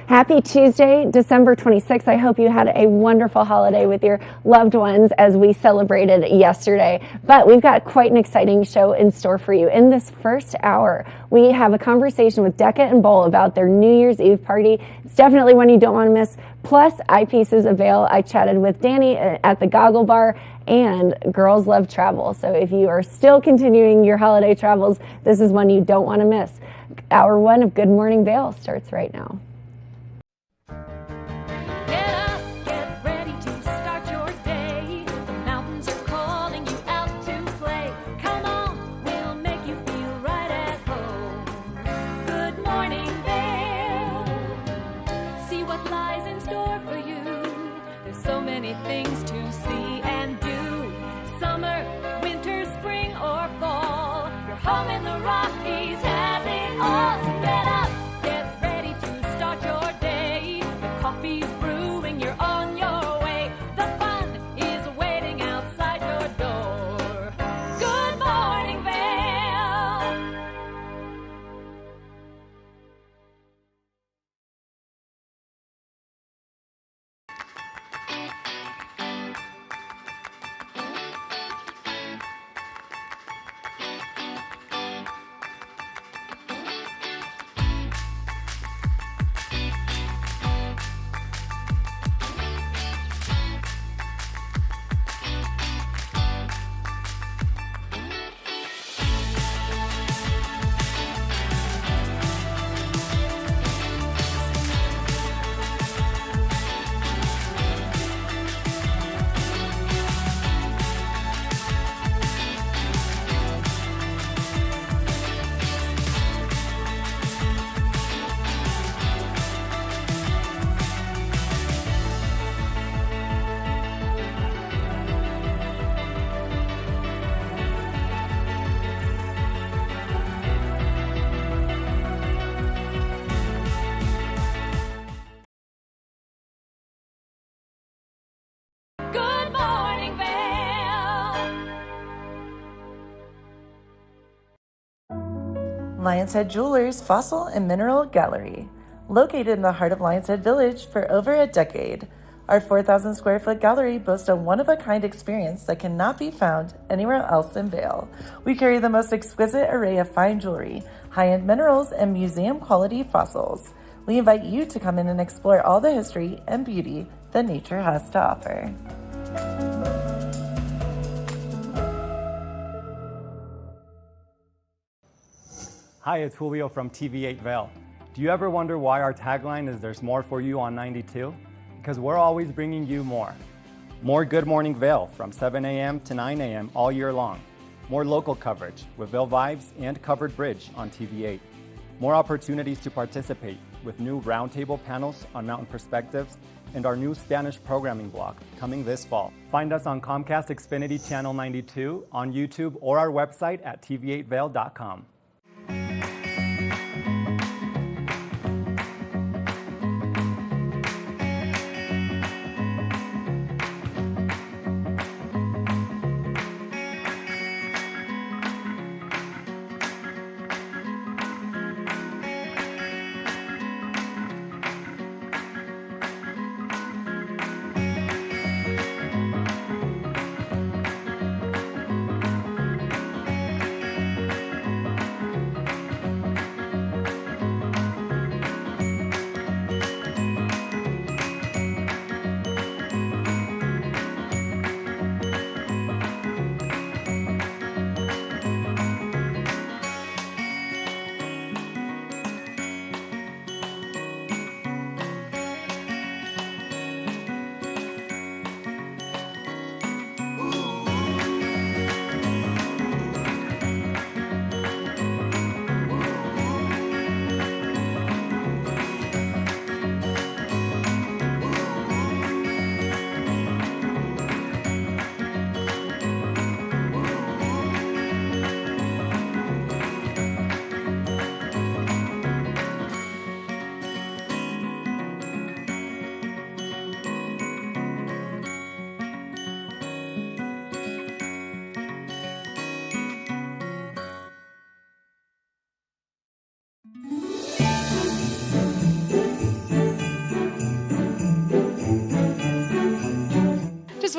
Happy Tuesday, December 26th. I hope you had a wonderful holiday with your loved ones as we celebrated yesterday. But we've got quite an exciting show in store for you. In this first hour, we have a conversation with Decca and Bowl about their New Year's Eve party. It's definitely one you don't want to miss. Plus, eyepieces of Vail. I chatted with Danny at the Goggle Bar, and girls love travel. So if you are still continuing your holiday travels, this is one you don't want to miss. Hour one of Good Morning Vail starts right now. Things to see and do. Summer, winter, spring, or fall. Your home in the Rockies has it all. So get up, get ready to start your day. The coffee's brewing, you're on your way. The fun is waiting outside your door. Good morning, Vail. Good morning, Vail. Lions Head Jewelers Fossil and Mineral Gallery. Located in the heart of Lions Head Village for over a decade, our 4,000 square foot gallery boasts a one-of-a-kind experience that cannot be found anywhere else in Vail. We carry the most exquisite array of fine jewelry, high-end minerals, and museum-quality fossils. We invite you to come in and explore all the history and beauty that nature has to offer. Hi, it's Julio from TV8 Vail. Do you ever wonder why our tagline is "There's more for you on 92"? Because we're always bringing you more. More Good Morning Vail from 7 a.m. to 9 a.m. all year long. More local coverage with Vail Vibes and Covered Bridge on TV8. More opportunities to participate with new roundtable panels on mountain perspectives and our new Spanish programming block coming this fall. Find us on Comcast Xfinity Channel 92, on YouTube, or our website at tv8vail.com.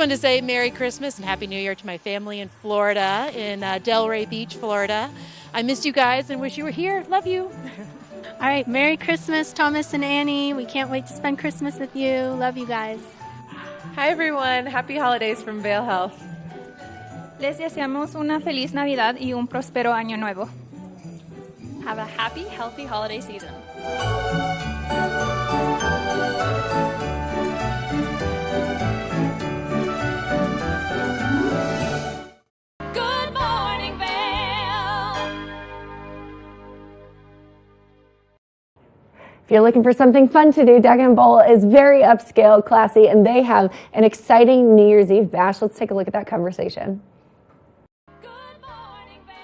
wanted to say Merry Christmas and Happy New Year to my family in Florida, in Delray Beach, Florida. I missed you guys and wish you were here. Love you. All right, Merry Christmas, Thomas and Annie. We can't wait to spend Christmas with you. Love you guys. Hi everyone, happy holidays from Vail Health. Les deseamos una feliz Navidad y un próspero año nuevo. Have a happy, healthy holiday season. Good morning, Vail. If you're looking for something fun to do, Deccan Bowl is very upscale, classy, and they have an exciting New Year's Eve bash. Let's take a look at that conversation. Good morning, Vail.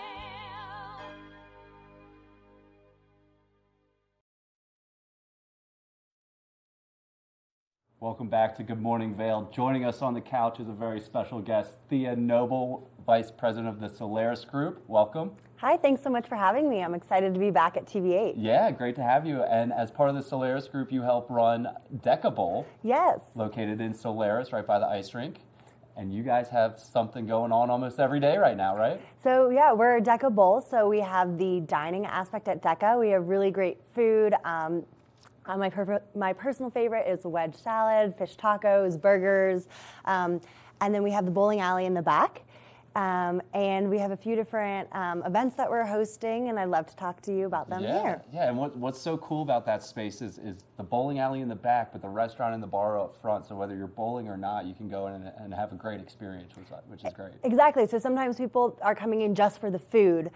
Welcome back to Good Morning Vail. Joining us on the couch is a very special guest, Thea Noble, Vice President of the Solaris Group. Welcome. Hi, thanks so much for having me. I'm excited to be back at TV8. Yeah, great to have you. And as part of the Solaris Group, you help run Deca Bowl. Yes. Located in Solaris, right by the ice rink. And you guys have something going on almost every day right now, right? So yeah, we're a Deca Bowl, so we have the dining aspect at Deca. We have really great food. My personal favorite is wedge salad, fish tacos, burgers, and then we have the bowling alley in the back. And we have a few different events that we're hosting, and I'd love to talk to you about them here. Yeah, and what's so cool about that space is the bowling alley in the back, but the restaurant and the bar up front, so whether you're bowling or not, you can go in and have a great experience, which is great. Exactly, so sometimes people are coming in just for the food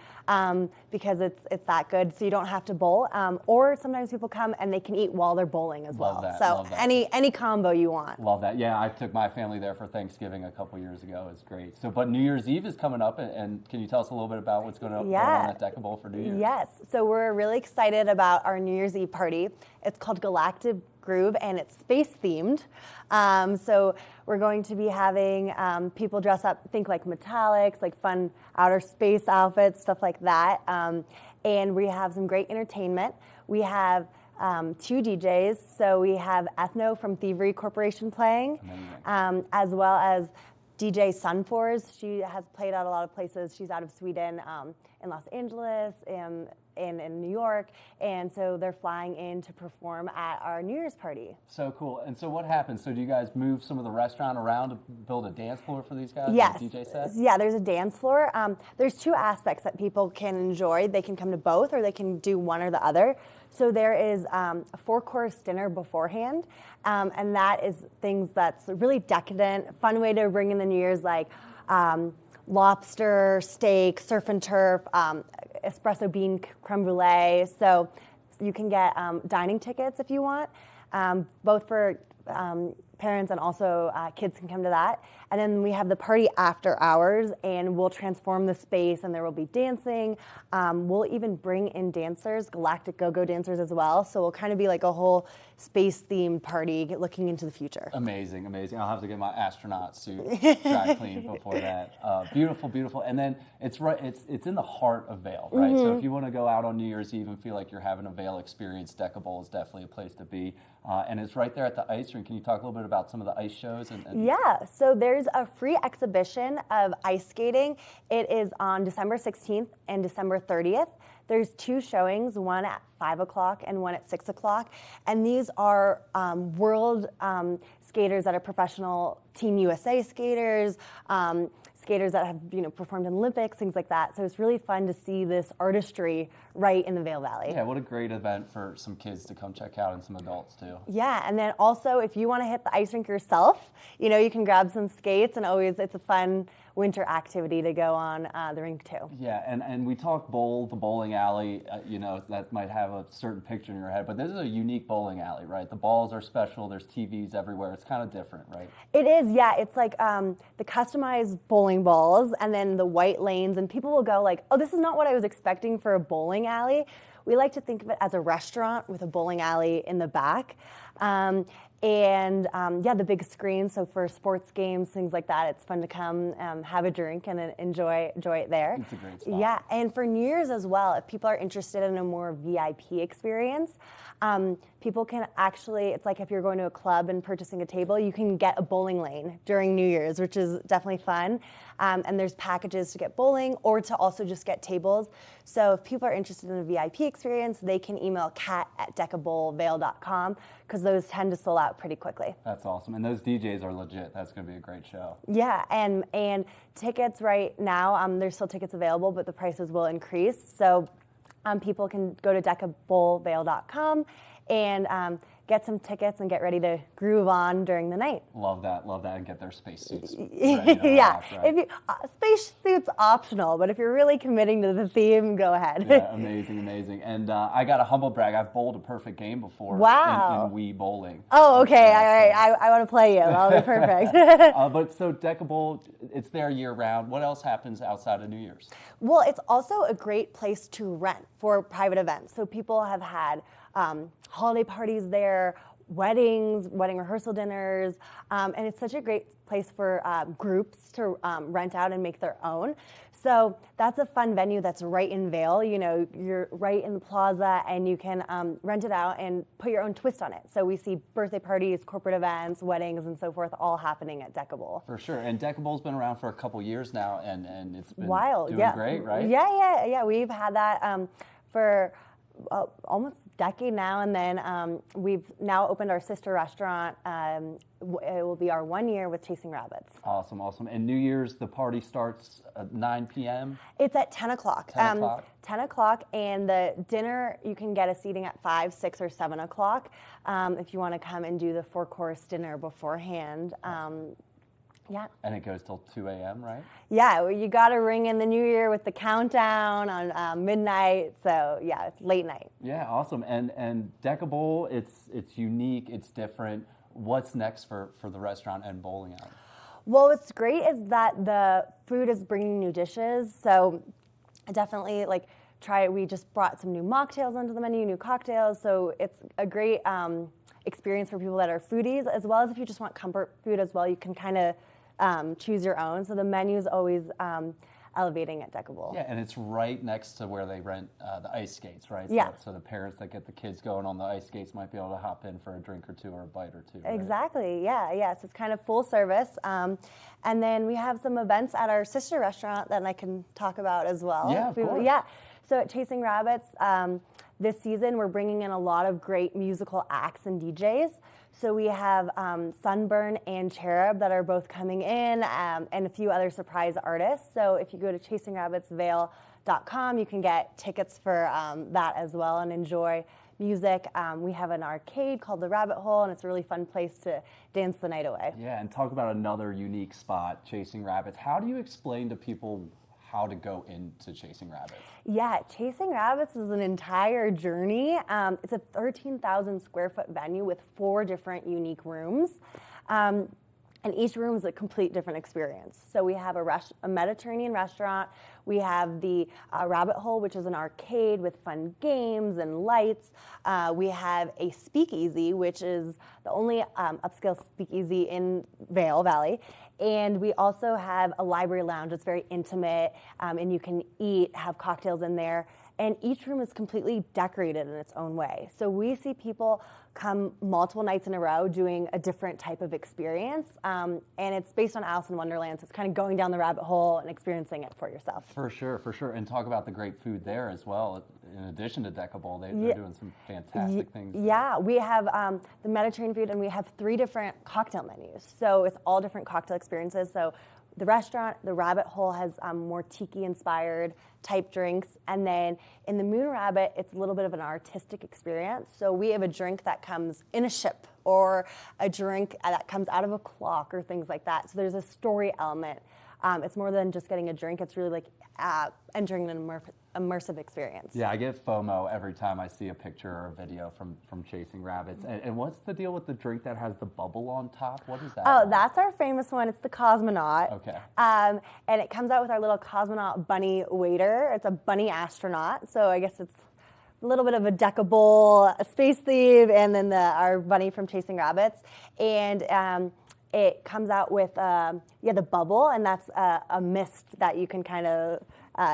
because it's that good, so you don't have to bowl, or sometimes people come and they can eat while they're bowling as well. So any combo you want. Love that. Yeah, I took my family there for Thanksgiving a couple years ago. It's great. So, but New Year's Eve is coming up, and can you tell us a little bit about what's going on at Deca Bowl for New Year's? Yes, so we're really excited about our New Year's Eve party. It's called Galactic Groove, and it's space themed. So we're going to be having people dress up, think like metallics, like fun outer space outfits, stuff like that. And we have some great entertainment. We have 2 DJs, so we have Ethno from Thievery Corporation playing, as well as DJ Sunfors. She has played at a lot of places. She's out of Sweden, in Los Angeles, and in New York, and so they're flying in to perform at our New Year's party. So cool. And so what happens? So do you guys move some of the restaurant around to build a dance floor for these guys? Yes. Like DJ said? Yeah, there's a dance floor. There's 2 aspects that people can enjoy. They can come to both, or they can do one or the other. So there is a 4-course dinner beforehand, and that is things that's really decadent, fun way to bring in the New Year's, like lobster, steak, surf and turf, espresso bean creme brulee. So you can get dining tickets if you want, both for parents and also kids can come to that. And then we have the party after hours, and we'll transform the space, and there will be dancing. We'll even bring in dancers, galactic go-go dancers as well. So we'll kind of be like a whole space-themed party looking into the future. Amazing, amazing. I'll have to get my astronaut suit dry cleaned before that. Beautiful, beautiful. And then it's in the heart of Vail, right? Mm-hmm. So if you want to go out on New Year's Eve and feel like you're having a Vail experience, Deca Bowl is definitely a place to be. And it's right there at the ice rink. Can you talk a little bit about some of the ice shows? Yeah, so there's a free exhibition of ice skating. It is on December 16th and December 30th. There's 2 showings, one at 5 o'clock and one at 6 o'clock. And these are world skaters that are professional Team USA skaters, skaters that have performed in Olympics, things like that. So it's really fun to see this artistry right in the Vail Valley. Yeah, what a great event for some kids to come check out and some adults too. Yeah, and then also if you want to hit the ice rink yourself, you can grab some skates, and it's a fun winter activity to go on the rink too. Yeah, and we talk bowl, the bowling alley, that might have a certain picture in your head, but this is a unique bowling alley, right? The balls are special, there's TVs everywhere, it's kind of different, right? It is, yeah, it's like the customized bowling balls and then the white lanes, and people will go like, oh, this is not what I was expecting for a bowling alley. we like to think of it as a restaurant with a bowling alley in the back. The big screen, so for sports games, things like that, it's fun to come have a drink and enjoy it there. It's a great spot. Yeah, and for New Year's as well, if people are interested in a more VIP experience, people can actually, it's like if you're going to a club and purchasing a table, you can get a bowling lane during New Year's, which is definitely fun. And there's packages to get bowling or to also just get tables. So if people are interested in a VIP experience, they can email kat@decabowlvail.com because those tend to sell out pretty quickly. That's awesome. And those DJs are legit. That's going to be a great show. Yeah, and tickets right now, there's still tickets available, but the prices will increase. So people can go to decabowlvail.com and get some tickets and get ready to groove on during the night. Love that, and get their spacesuits. Yeah, if you, spacesuits optional, but if you're really committing to the theme, go ahead. Yeah, amazing. And I got a humble brag. I've bowled a perfect game before. Wow. In Wii bowling. Oh, okay. All right. I want to play you. That'll be perfect. But so Decabowl, it's there year round. What else happens outside of New Year's? Well, it's also a great place to rent for private events. So people have had holiday parties there, wedding rehearsal dinners, and it's such a great place for groups to rent out and make their own. So that's a fun venue that's right in Vail. You know, you're right in the plaza, and you can rent it out and put your own twist on it. So we see birthday parties, corporate events, weddings, and so forth, all happening at Decabowl. For sure. And Decabowl's been around for a couple years now, and it's been doing great, right? Yeah. We've had that for almost a decade now, and then we've now opened our sister restaurant. It will be our 1 year with Chasing Rabbits. Awesome. And New Year's, the party starts at 9 p.m.? It's at 10 o'clock. 10 o'clock? 10 o'clock, and the dinner, you can get a seating at 5, 6, or 7 o'clock if you want to come and do the 4-course dinner beforehand. Yeah. And it goes till 2 a.m., right? Yeah, well, you got to ring in the new year with the countdown on midnight. So yeah, it's late night. Yeah, awesome. And Decabowl, it's unique, it's different. What's next for the restaurant and bowling alley? Well, what's great is that the food is bringing new dishes. So definitely try it. We just brought some new mocktails onto the menu, new cocktails. So it's a great experience for people that are foodies, as well as if you just want comfort food as well. You can kind of choose your own. So the menu is always elevating at Decabowl. Yeah, and it's right next to where they rent the ice skates, right? Yeah. So the parents that get the kids going on the ice skates might be able to hop in for a drink or two or a bite or two. Right? Exactly. Yeah. So it's kind of full service. And then we have some events at our sister restaurant that I can talk about as well. Yeah, of course. Yeah. So at Chasing Rabbits, this season we're bringing in a lot of great musical acts and DJs. So we have Sunburn and Cherub that are both coming in, and a few other surprise artists. So if you go to chasingrabbitsvail.com, you can get tickets for that as well and enjoy music. We have an arcade called the Rabbit Hole, and it's a really fun place to dance the night away. Yeah, and talk about another unique spot, Chasing Rabbits. How do you explain to people how to go into Chasing Rabbits? Yeah, Chasing Rabbits is an entire journey. It's a 13,000 square foot venue with 4 different unique rooms. And each room is a complete different experience. So we have a Mediterranean restaurant. We have the Rabbit Hole, which is an arcade with fun games and lights. We have a speakeasy, which is the only upscale speakeasy in Vail Valley. And we also have a library lounge that's very intimate, and you can eat, have cocktails in there. And each room is completely decorated in its own way. So we see people come multiple nights in a row doing a different type of experience. And it's based on Alice in Wonderland, so it's kind of going down the rabbit hole and experiencing it for yourself. For sure. And talk about the great food there as well. In addition to Decabowl, they're doing some fantastic things. Yeah, we have the Mediterranean food, and we have 3 different cocktail menus. So it's all different cocktail experiences. So the restaurant, the Rabbit Hole, has more tiki-inspired type drinks. And then in the Moon Rabbit, it's a little bit of an artistic experience. So we have a drink that comes in a ship, or a drink that comes out of a clock, or things like that. So there's a story element. It's more than just getting a drink. It's really like entering an immersive experience. Yeah, I get FOMO every time I see a picture or a video from Chasing Rabbits. And what's the deal with the drink that has the bubble on top? What is that? Oh, that's our famous one. It's the Cosmonaut. Okay. And it comes out with our little Cosmonaut bunny waiter. It's a bunny astronaut, so I guess it's little bit of a deckable space theme, and then our bunny from Chasing Rabbits. And it comes out with the bubble, and that's a mist that you can kind of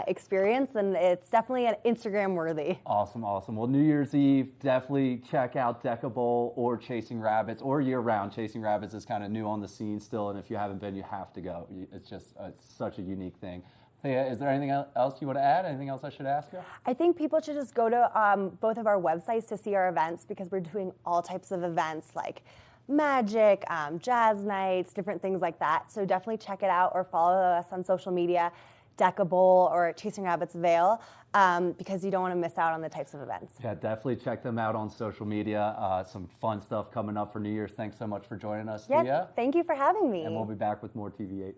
experience, and it's definitely an Instagram worthy. Awesome. Well, New Year's Eve, definitely check out Deckable or Chasing Rabbits, or year round. Chasing Rabbits is kind of new on the scene still, and if you haven't been, you have to go. It's just such a unique thing. Thea, is there anything else you want to add? Anything else I should ask you? I think people should just go to both of our websites to see our events, because we're doing all types of events like magic, jazz nights, different things like that. So definitely check it out, or follow us on social media, Deckable or Chasing Rabbits Vail, because you don't want to miss out on the types of events. Yeah, definitely check them out on social media. Some fun stuff coming up for New Year's. Thanks so much for joining us, Yeah, Thea. thank you for having me. And we'll be back with more TV8.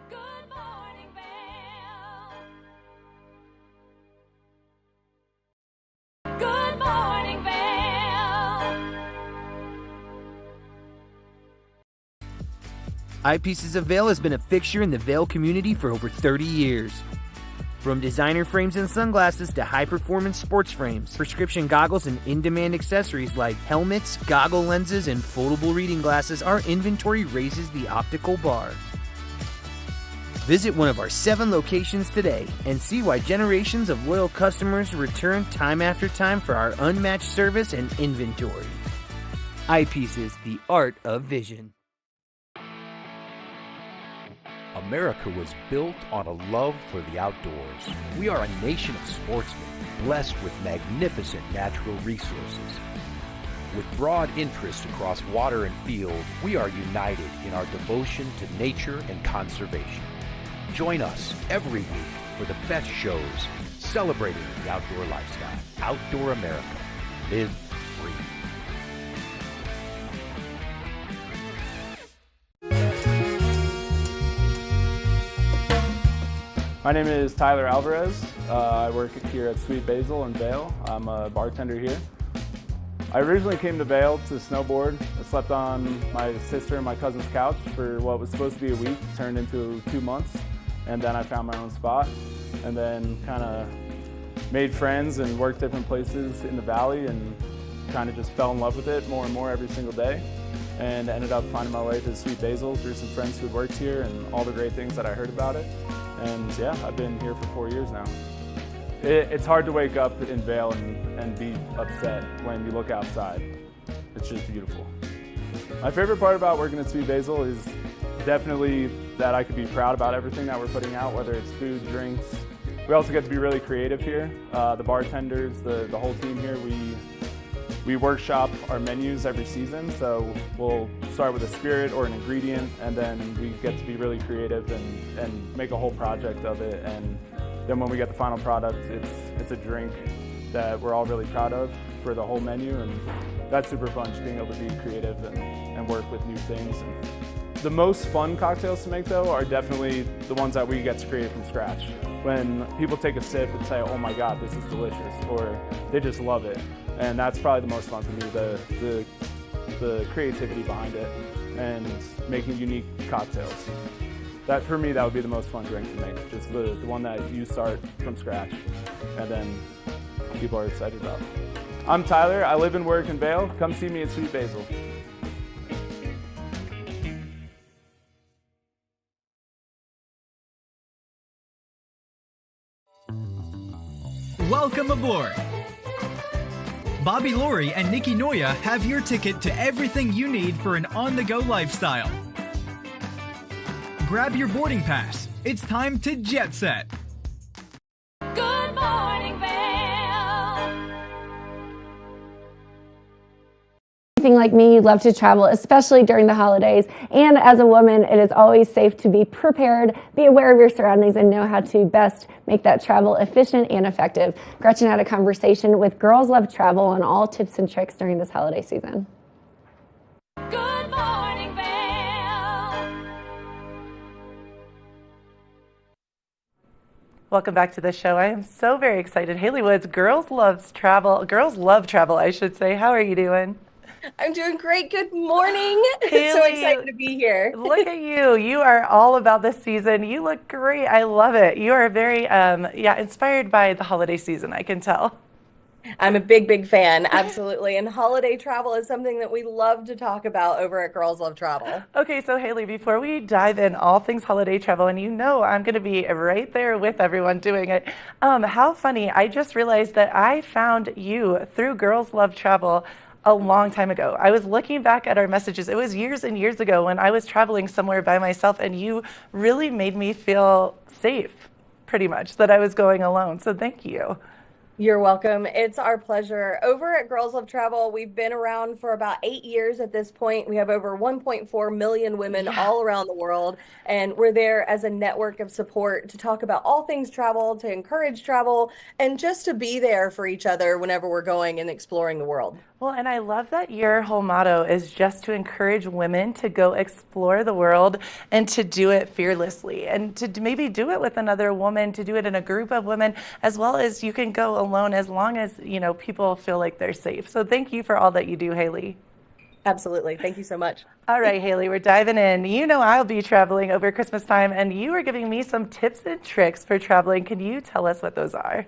Good morning, Vail. Good morning, Vail. Eyepieces of Vail has been a fixture in the Vail community for over 30 years. From designer frames and sunglasses to high-performance sports frames, prescription goggles, and in-demand accessories like helmets, goggle lenses, and foldable reading glasses, our inventory raises the optical bar. Visit one of our 7 locations today and see why generations of loyal customers return time after time for our unmatched service and inventory. Eyepieces, the art of vision. America was built on a love for the outdoors. We are a nation of sportsmen, blessed with magnificent natural resources. With broad interests across water and field, we are united in our devotion to nature and conservation. Join us every week for the best shows celebrating the outdoor lifestyle. Outdoor America. Live free. My name is Tyler Alvarez. I work here at Sweet Basil in Vail. I'm a bartender here. I originally came to Vail to snowboard. I slept on my sister and my cousin's couch for what was supposed to be a week, turned into 2 months, and then I found my own spot, and then kind of made friends and worked different places in the valley, and kind of just fell in love with it more and more every single day, and ended up finding my way to Sweet Basil through some friends who worked here and all the great things that I heard about it. And yeah, I've been here for 4 years now. It's hard to wake up in Vail and be upset when you look outside. It's just beautiful. My favorite part about working at Sweet Basil is definitely that I could be proud about everything that we're putting out, whether it's food, drinks. We also get to be really creative here. The bartenders, the whole team here, we workshop our menus every season, so we'll start with a spirit or an ingredient, and then we get to be really creative and make a whole project of it. And then when we get the final product, it's a drink that we're all really proud of for the whole menu, and that's super fun, just being able to be creative and work with new things. And the most fun cocktails to make, though, are definitely the ones that we get to create from scratch. When people take a sip and say, oh my God, this is delicious, or they just love it. And that's probably the most fun for me, the creativity behind it and making unique cocktails. That, for me, that would be the most fun drink to make, just the one that you start from scratch and then people are excited about. I'm Tyler, I live and work in Vail. Come see me at Sweet Basil. Welcome aboard! Bobby Laurie and Nikki Noya have your ticket to everything you need for an on-the-go lifestyle. Grab your boarding pass. It's time to jet set. Good morning, Vail. Anything like me, you love to travel, especially during the holidays. And as a woman, it is always safe to be prepared, be aware of your surroundings, and know how to best make that travel efficient and effective. Gretchen had a conversation with Girls Love Travel on all tips and tricks during this holiday season. Good morning, Vail. Welcome back to the show. I am so very excited. Haley Woods, Girls Love Travel, I should say. How are you doing? I'm doing great. Good morning. Haley, So excited to be here. Look at you. You are all about this season. You look great. I love it. You are very, inspired by the holiday season, I can tell. I'm a big fan. Absolutely. And holiday travel is something that we love to talk about over at Girls Love Travel. Okay, so Haley, before we dive in all things holiday travel, and you know I'm going to be right there with everyone doing it, how funny. I just realized that I found you through Girls Love Travel a long time ago. I was looking back at our messages. It was years and years ago when I was traveling somewhere by myself, and you really made me feel safe, pretty much, that I was going alone. So thank you. You're welcome. It's our pleasure. Over at Girls Love Travel, we've been around for about 8 years at this point. We have over 1.4 million women all around the world, and we're there as a network of support to talk about all things travel, to encourage travel, and just to be there for each other whenever we're going and exploring the world. Well, and I love that your whole motto is just to encourage women to go explore the world and to do it fearlessly and to maybe do it with another woman, to do it in a group of women, as well as you can go alone as long as, people feel like they're safe. So thank you for all that you do, Haley. Absolutely. Thank you so much. All right, Haley, we're diving in. You know I'll be traveling over Christmas time, and you are giving me some tips and tricks for traveling. Can you tell us what those are?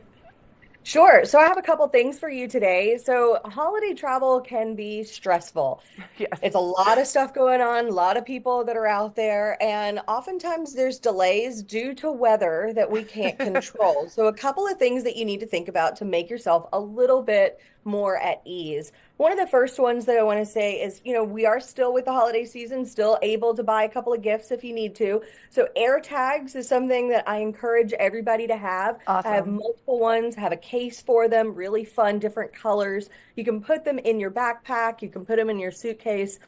Sure. So I have a couple things for you today. So holiday travel can be stressful. Yes. It's a lot of stuff going on, a lot of people that are out there, and oftentimes there's delays due to weather that we can't control. So a couple of things that you need to think about to make yourself a little bit more at ease. One of the first ones that I want to say is, we are still with the holiday season, still able to buy a couple of gifts if you need to. So air tags is something that I encourage everybody to have. Awesome. I have multiple ones, have a case for them, really fun, different colors. You can put them in your backpack, you can put them in your suitcase.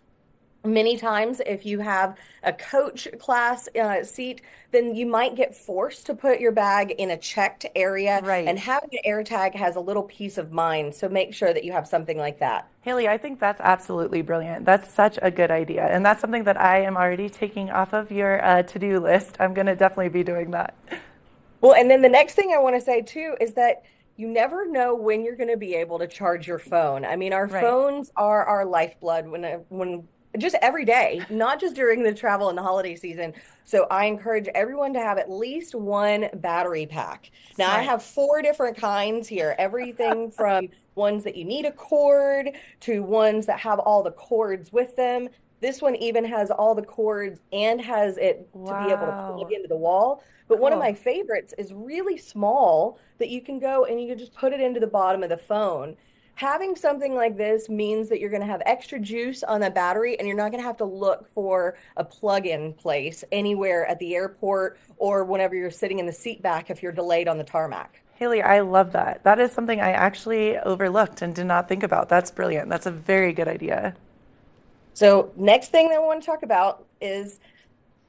Many times, if you have a coach class seat, then you might get forced to put your bag in a checked area. Right. And having an air tag has a little peace of mind. So make sure that you have something like that. Haley, I think that's absolutely brilliant. That's such a good idea. And that's something that I am already taking off of your to-do list. I'm going to definitely be doing that. Well, and then the next thing I want to say, too, is that you never know when you're going to be able to charge your phone. I mean, our phones are our lifeblood when just every day, not just during the travel and the holiday season. So I encourage everyone to have at least one battery pack. Now, I have 4 different kinds here, everything from ones that you need a cord to ones that have all the cords with them. This one even has all the cords and has it to be able to plug into the wall. But one of my favorites is really small that you can go and you can just put it into the bottom of the phone. Having something like this means that you're going to have extra juice on the battery and you're not going to have to look for a plug-in place anywhere at the airport or whenever you're sitting in the seat back if you're delayed on the tarmac. Haley, I love that. That is something I actually overlooked and did not think about. That's brilliant. That's a very good idea. So next thing that I want to talk about is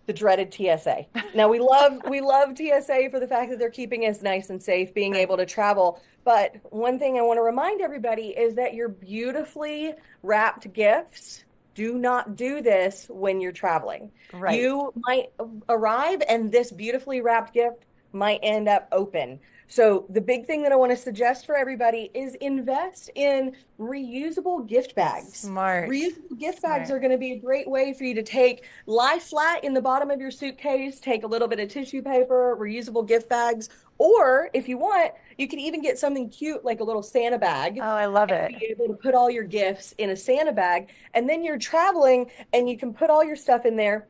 the dreaded TSA. Now we love TSA for the fact that they're keeping us nice and safe, being able to travel. But one thing I want to remind everybody is that your beautifully wrapped gifts, do not do this when you're traveling. Right. You might arrive and this beautifully wrapped gift might end up open. So the big thing that I want to suggest for everybody is invest in reusable gift bags. Smart. Reusable gift bags are going to be a great way for you to lie flat in the bottom of your suitcase, take a little bit of tissue paper, reusable gift bags, or if you want, you can even get something cute like a little Santa bag. Oh, I love it. Be able to put all your gifts in a Santa bag, and then you're traveling and you can put all your stuff in there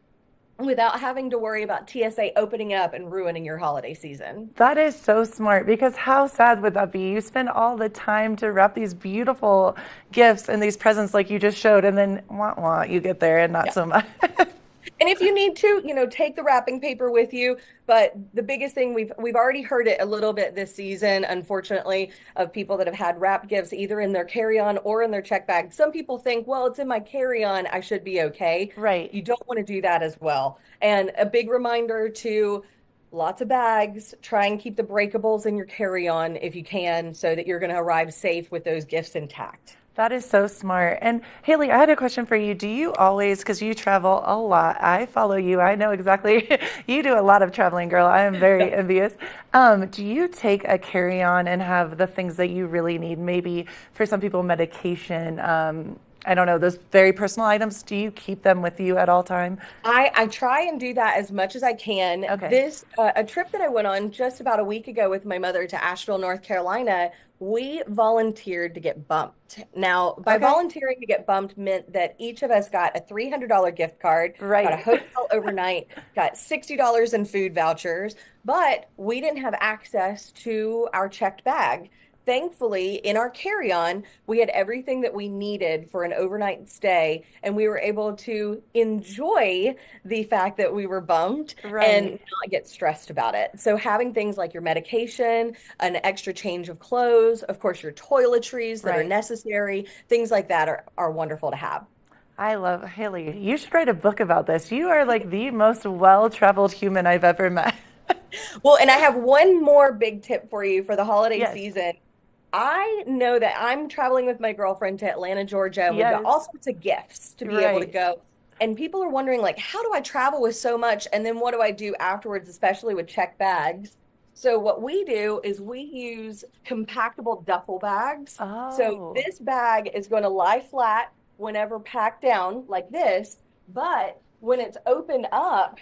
without having to worry about TSA opening up and ruining your holiday season. That is so smart, because how sad would that be? You spend all the time to wrap these beautiful gifts and these presents like you just showed, and then you get there and not so much. And if you need to, take the wrapping paper with you. But the biggest thing, we've already heard it a little bit this season, unfortunately, of people that have had wrapped gifts either in their carry-on or in their check bag. Some people think, well, it's in my carry-on, I should be okay. Right. You don't want to do that as well. And a big reminder to lots of bags, try and keep the breakables in your carry-on if you can, so that you're going to arrive safe with those gifts intact. That is so smart. And Haley, I had a question for you. Do you always, because you travel a lot, I follow you, I know exactly, you do a lot of traveling, girl. I am very envious. Do you take a carry-on and have the things that you really need? Maybe for some people, medication, I don't know, those very personal items, do you keep them with you at all time? I try and do that as much as I can. Okay. This a trip that I went on just about a week ago with my mother to Asheville, North Carolina, we volunteered to get bumped. Now, by Okay. volunteering to get bumped meant that each of us got a $300 gift card, got a Right. hotel overnight, got $60 in food vouchers, but we didn't have access to our checked bag. Thankfully, in our carry-on, we had everything that we needed for an overnight stay, and we were able to enjoy the fact that we were bumped and Right. not get stressed about it. So having things like your medication, an extra change of clothes, of course, your toiletries that are Right. necessary, things like that are wonderful to have. I love Haley. You should write a book about this. You are like the most well-traveled human I've ever met. Well, and I have one more big tip for you for the holiday Yes. season. I know that I'm traveling with my girlfriend to Atlanta, Georgia, and we've got Yes. all sorts of gifts to be able to Right. go. And people are wondering, like, how do I travel with so much? And then what do I do afterwards, especially with checked bags? So what we do is we use compactable duffel bags. So Oh. this bag is going to lie flat whenever packed down like this, but when it's opened up,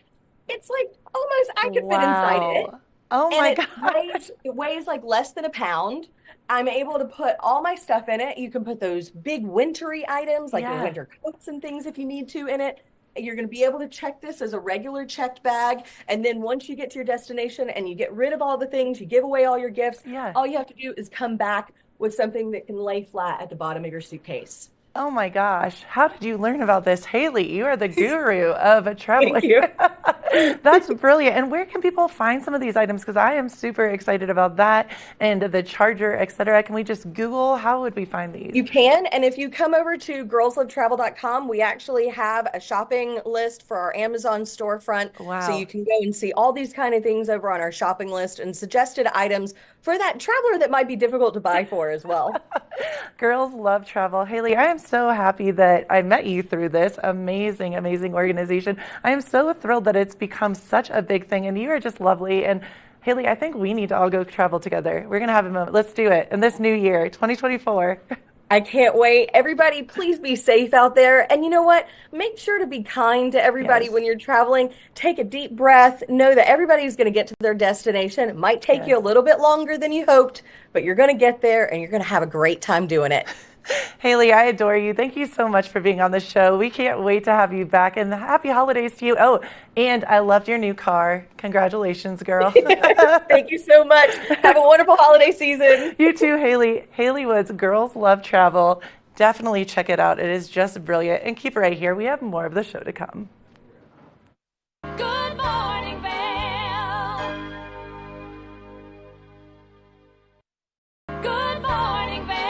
it's like almost I could fit inside it. Wow. Oh And my it God. weighs like less than a pound. I'm able to put all my stuff in it. You can put those big wintry items like your Yeah. winter coats and things if you need to in it. You're going to be able to check this as a regular checked bag. And then once you get to your destination and you get rid of all the things, you give away all your gifts, Yeah. all you have to do is come back with something that can lay flat at the bottom of your suitcase. Oh my gosh. How did you learn about this? Haley, you are the guru of traveling. Thank you. That's brilliant. And where can people find some of these items? Because I am super excited about that and the charger, et cetera. Can we just Google? How would we find these? You can, and if you come over to girlslovetravel.com, we actually have a shopping list for our Amazon storefront. Wow. So you can go and see all these kind of things over on our shopping list and suggested items for that traveler that might be difficult to buy for as well. Girls Love Travel. Haley, I am so happy that I met you through this amazing, amazing organization. I am so thrilled that it's become such a big thing, and you are just lovely. And Haley, I think we need to all go travel together. We're going to have a moment. Let's do it in this new year, 2024. I can't wait. Everybody, please be safe out there. And you know what? Make sure to be kind to everybody Yes. when you're traveling. Take a deep breath. Know that everybody's going to get to their destination. It might take you a Yes. little bit longer than you hoped, but you're going to get there and you're going to have a great time doing it. Haley, I adore you. Thank you so much for being on the show. We can't wait to have you back, and happy holidays to you. Oh, and I loved your new car. Congratulations, girl. Thank you so much. Have a wonderful holiday season. You too, Haley. Haley Woods, Girls Love Travel. Definitely check it out. It is just brilliant. And keep it right here. We have more of the show to come. Good morning, Vail. Good morning, Vail.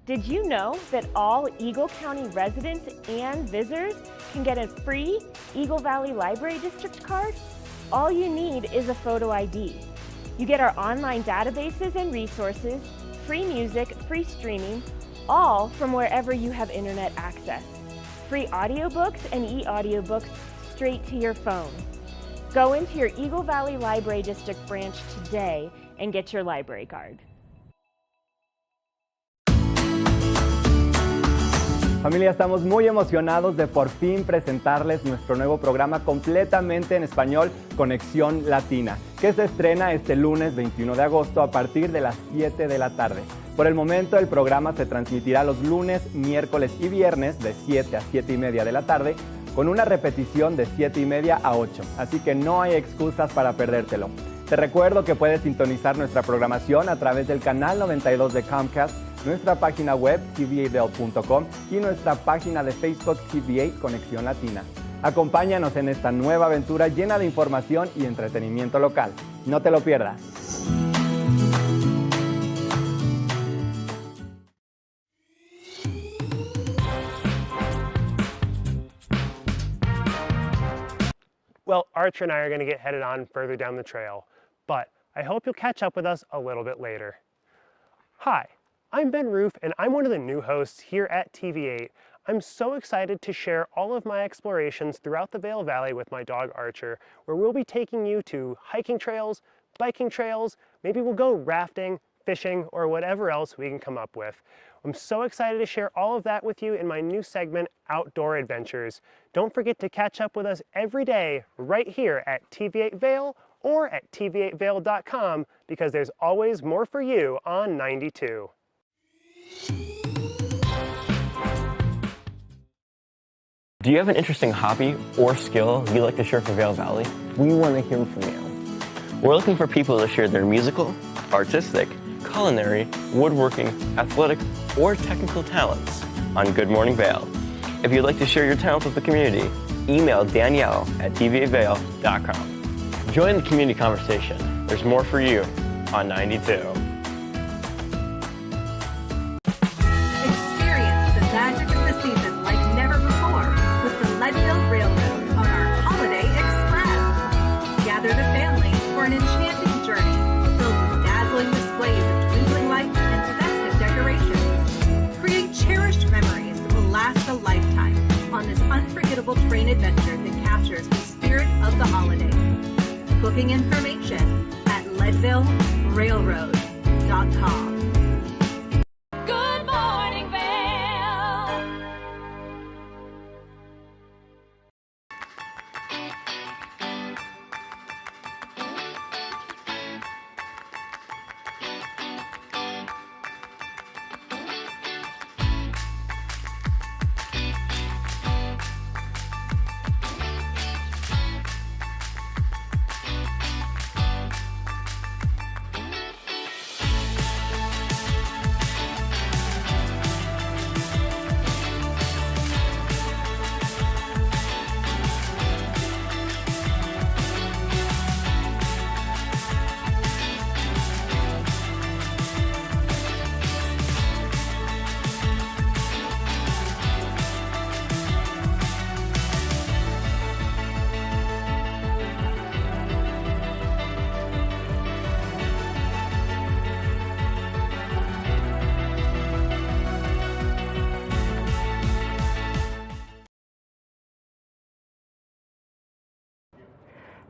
Did you know that all Eagle County residents and visitors can get a free Eagle Valley Library District card? All you need is a photo ID. You get our online databases and resources, free music, free streaming, all from wherever you have internet access. Free audiobooks and e-audiobooks straight to your phone. Go into your Eagle Valley Library District branch today and get your library card. Familia, estamos muy emocionados de por fin presentarles nuestro nuevo programa completamente en español, Conexión Latina, que se estrena este lunes 21 de agosto a partir de las 7 de la tarde. Por el momento, el programa se transmitirá los lunes, miércoles y viernes de 7 a 7 y media de la tarde, con una repetición de 7 y media a 8, así que no hay excusas para perdértelo. Te recuerdo que puedes sintonizar nuestra programación a través del canal 92 de Comcast, nuestra página web tvavail.com y nuestra página de Facebook TVA Conexión Latina. Acompáñanos en esta nueva aventura llena de información y entretenimiento local. No te lo pierdas. Well, Archer and I are going to get headed on further down the trail, but I hope you'll catch up with us a little bit later. Hi, I'm Ben Roof, and I'm one of the new hosts here at TV8. I'm so excited to share all of my explorations throughout the Vail Valley with my dog Archer, where we'll be taking you to hiking trails, biking trails, maybe we'll go rafting, fishing, or whatever else we can come up with. I'm so excited to share all of that with you in my new segment, Outdoor Adventures. Don't forget to catch up with us every day right here at TV8 Vail or at tv8vail.com, because there's always more for you on 92. Do you have an interesting hobby or skill you'd like to share for Vail Valley? We want to hear from you. We're looking for people to share their musical, artistic, culinary, woodworking, athletic, or technical talents on Good Morning Vail. If you'd like to share your talents with the community, email Danielle at tv8vail.com. Join the community conversation. There's more for you on 92. Experience the magic of the season like never before with the Leadville Railroad on our Holiday Express. Gather the family for an enchanting journey filled with dazzling displays of twinkling lights and festive decorations. Create cherished memories that will last a lifetime on this unforgettable train adventure that captures the spirit of the holidays. Booking information at leadvillerailroad.com. Good morning, Vail.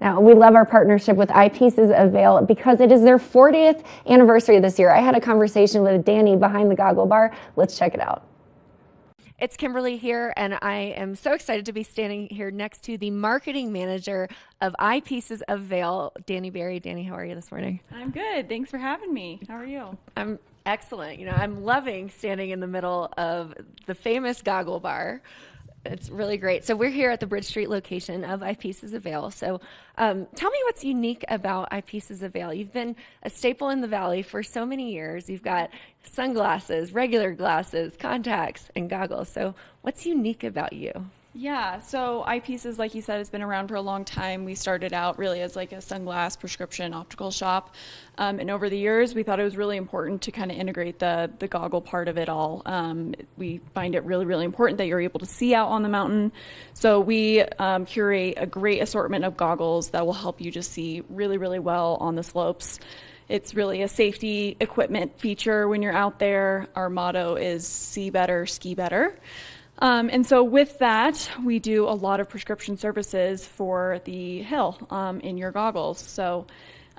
Now, we love our partnership with Eyepieces of Vail because it is their 40th anniversary this year. I had a conversation with Danny behind the goggle bar. Let's check it out. It's Kimberly here, and I am so excited to be standing here next to the marketing manager of Eyepieces of Vail, Danny Berry. Danny, how are you this morning? I'm good. Thanks for having me. How are you? I'm excellent. You know, I'm loving standing in the middle of the famous goggle bar. It's really great. So we're here at the Bridge Street location of Eyepieces of Vail. So tell me what's unique about Eyepieces of Vail. You've been a staple in the Valley for so many years. You've got sunglasses, regular glasses, contacts, and goggles. So what's unique about you? Yeah, so Eyepieces, like you said, has been around for a long time. We started out really as like a sunglass prescription optical shop. And over the years, we thought it was really important to kind of integrate the goggle part of it all. We find it really, really important that you're able to see out on the mountain. So we curate a great assortment of goggles that will help you just see really, really well on the slopes. It's really a safety equipment feature when you're out there. Our motto is see better, ski better. And so with that, we do a lot of prescription services for the hill in your goggles. So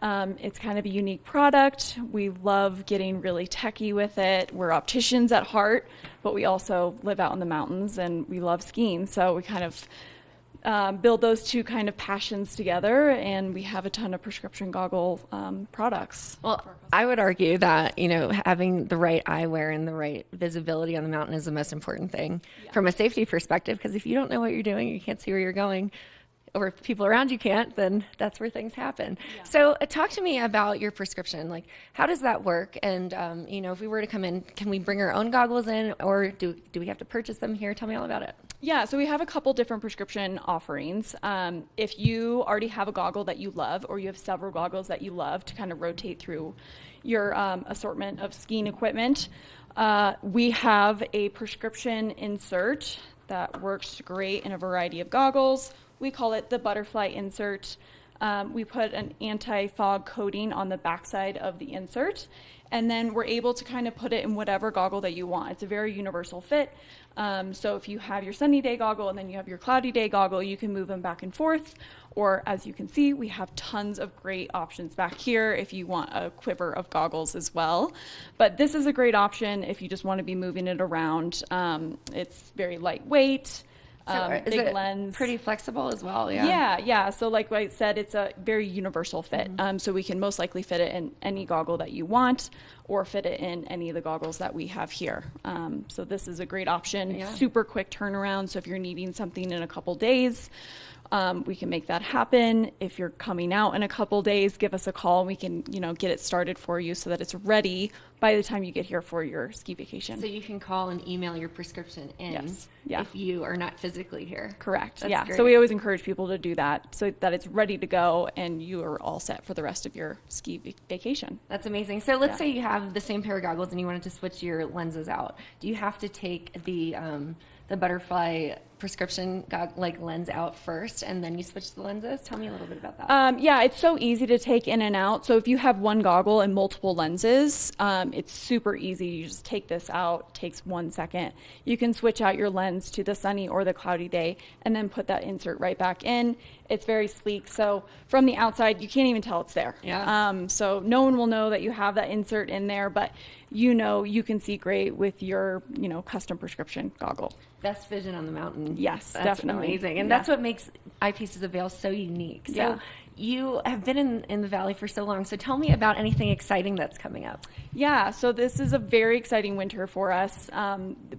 it's kind of a unique product. We love getting really techie with it. We're opticians at heart, but we also live out in the mountains and we love skiing. So we kind of build those two kind of passions together, and we have a ton of prescription goggle products. Well, I would argue that, you know, having the right eyewear and the right visibility on the mountain is the most important thing from a safety perspective, because if you don't know what you're doing, you can't see where you're going, or if people around you can't, then that's where things happen. Yeah. So talk to me about your prescription. Like, how does that work? And, you know, if we were to come in, can we bring our own goggles in, or do we have to purchase them here? Tell me all about it. Yeah, so we have a couple different prescription offerings. If you already have a goggle that you love, or you have several goggles that you love to kind of rotate through your assortment of skiing equipment, we have a prescription insert that works great in a variety of goggles. We call it the butterfly insert. We put an anti-fog coating on the backside of the insert, and then we're able to kind of put it in whatever goggle that you want. It's a very universal fit. So if you have your sunny day goggle and then you have your cloudy day goggle, you can move them back and forth. Or as you can see, we have tons of great options back here if you want a quiver of goggles as well. But this is a great option if you just want to be moving it around. It's very lightweight. Is big it lens. pretty flexible as well? Yeah. So like I said, it's a very universal fit. So we can most likely fit it in any goggle that you want or fit it in any of the goggles that we have here. So this is a great option. Super quick turnaround. So if you're needing something in a couple days, we can make that happen. If you're coming out in a couple days, give us a call. We can, get it started for you so that it's ready by the time you get here for your ski vacation. So you can call and email your prescription in if you are not physically here. Correct. That's great. So we always encourage people to do that so that it's ready to go and you are all set for the rest of your ski vacation. That's amazing. So let's say you have the same pair of goggles and you wanted to switch your lenses out. Do you have to take the butterfly prescription lens out first and then you switch the lenses? Tell me a little bit about that. It's so easy to take in and out. So if you have one goggle and multiple lenses, it's super easy. You just take this out, it takes 1 second. You can switch out your lens to the sunny or the cloudy day and then put that insert right back in. It's very sleek. So from the outside, you can't even tell it's there. So no one will know that you have that insert in there, but you can see great with your, custom prescription goggle. Best vision on the mountain. Yes, that's definitely. Amazing. And that's what makes Eyepieces of Vail so unique. So you have been in the Valley for so long. So tell me about anything exciting that's coming up. Yeah, so this is a very exciting winter for us.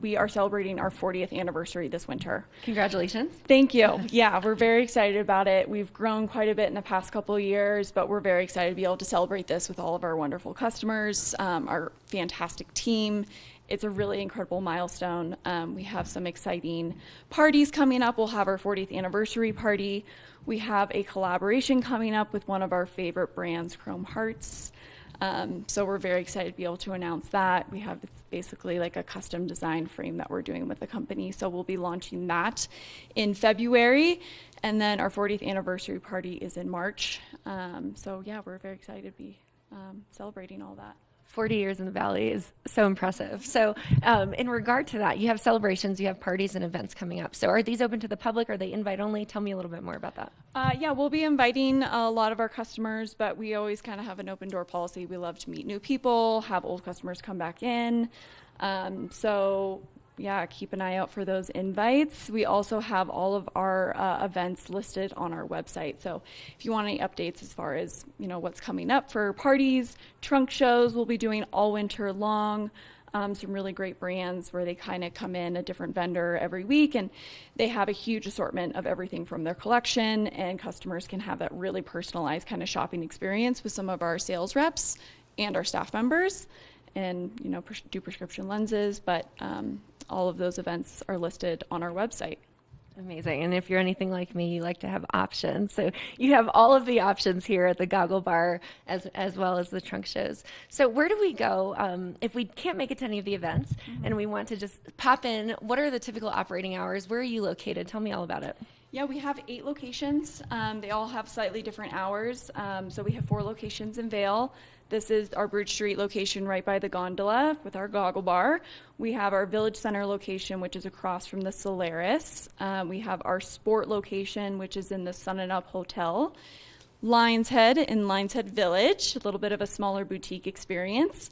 We are celebrating our 40th anniversary this winter. Congratulations. Thank you. Yeah, we're very excited about it. We've grown quite a bit in the past couple of years, but we're very excited to be able to celebrate this with all of our wonderful customers, our fantastic team. It's a really incredible milestone. We have some exciting parties coming up. We'll have our 40th anniversary party. We have a collaboration coming up with one of our favorite brands, Chrome Hearts. So we're very excited to be able to announce that. We have basically like a custom design frame that we're doing with the company. So we'll be launching that in February. And then our 40th anniversary party is in March. We're very excited to be celebrating all that. 40 years in the Valley is so impressive. So in regard to that, you have celebrations, you have parties and events coming up. So are these open to the public? Are they invite only? Tell me a little bit more about that. We'll be inviting a lot of our customers, but we always kind of have an open door policy. We love to meet new people, have old customers come back in. Keep an eye out for those invites. We also have all of our events listed on our website. So if you want any updates as far as, what's coming up for parties, trunk shows, we'll be doing all winter long. Some really great brands where they kind of come in a different vendor every week and they have a huge assortment of everything from their collection, and customers can have that really personalized kind of shopping experience with some of our sales reps and our staff members and, do prescription lenses, but all of those events are listed on our website. Amazing. And if you're anything like me, you like to have options. So you have all of the options here at the Goggle Bar as well as the trunk shows. So where do we go if we can't make it to any of the events and we want to just pop in? What are the typical operating hours? Where are you located? Tell me all about it. Yeah, we have 8 locations. They all have slightly different hours. So we have 4 locations in Vail. This is our Bridge Street location right by the gondola with our Goggle Bar. We have our Village Center location, which is across from the Solaris. We have our Sport location, which is in the Sun and Up Hotel. Lions Head in Lions Head Village, a little bit of a smaller boutique experience.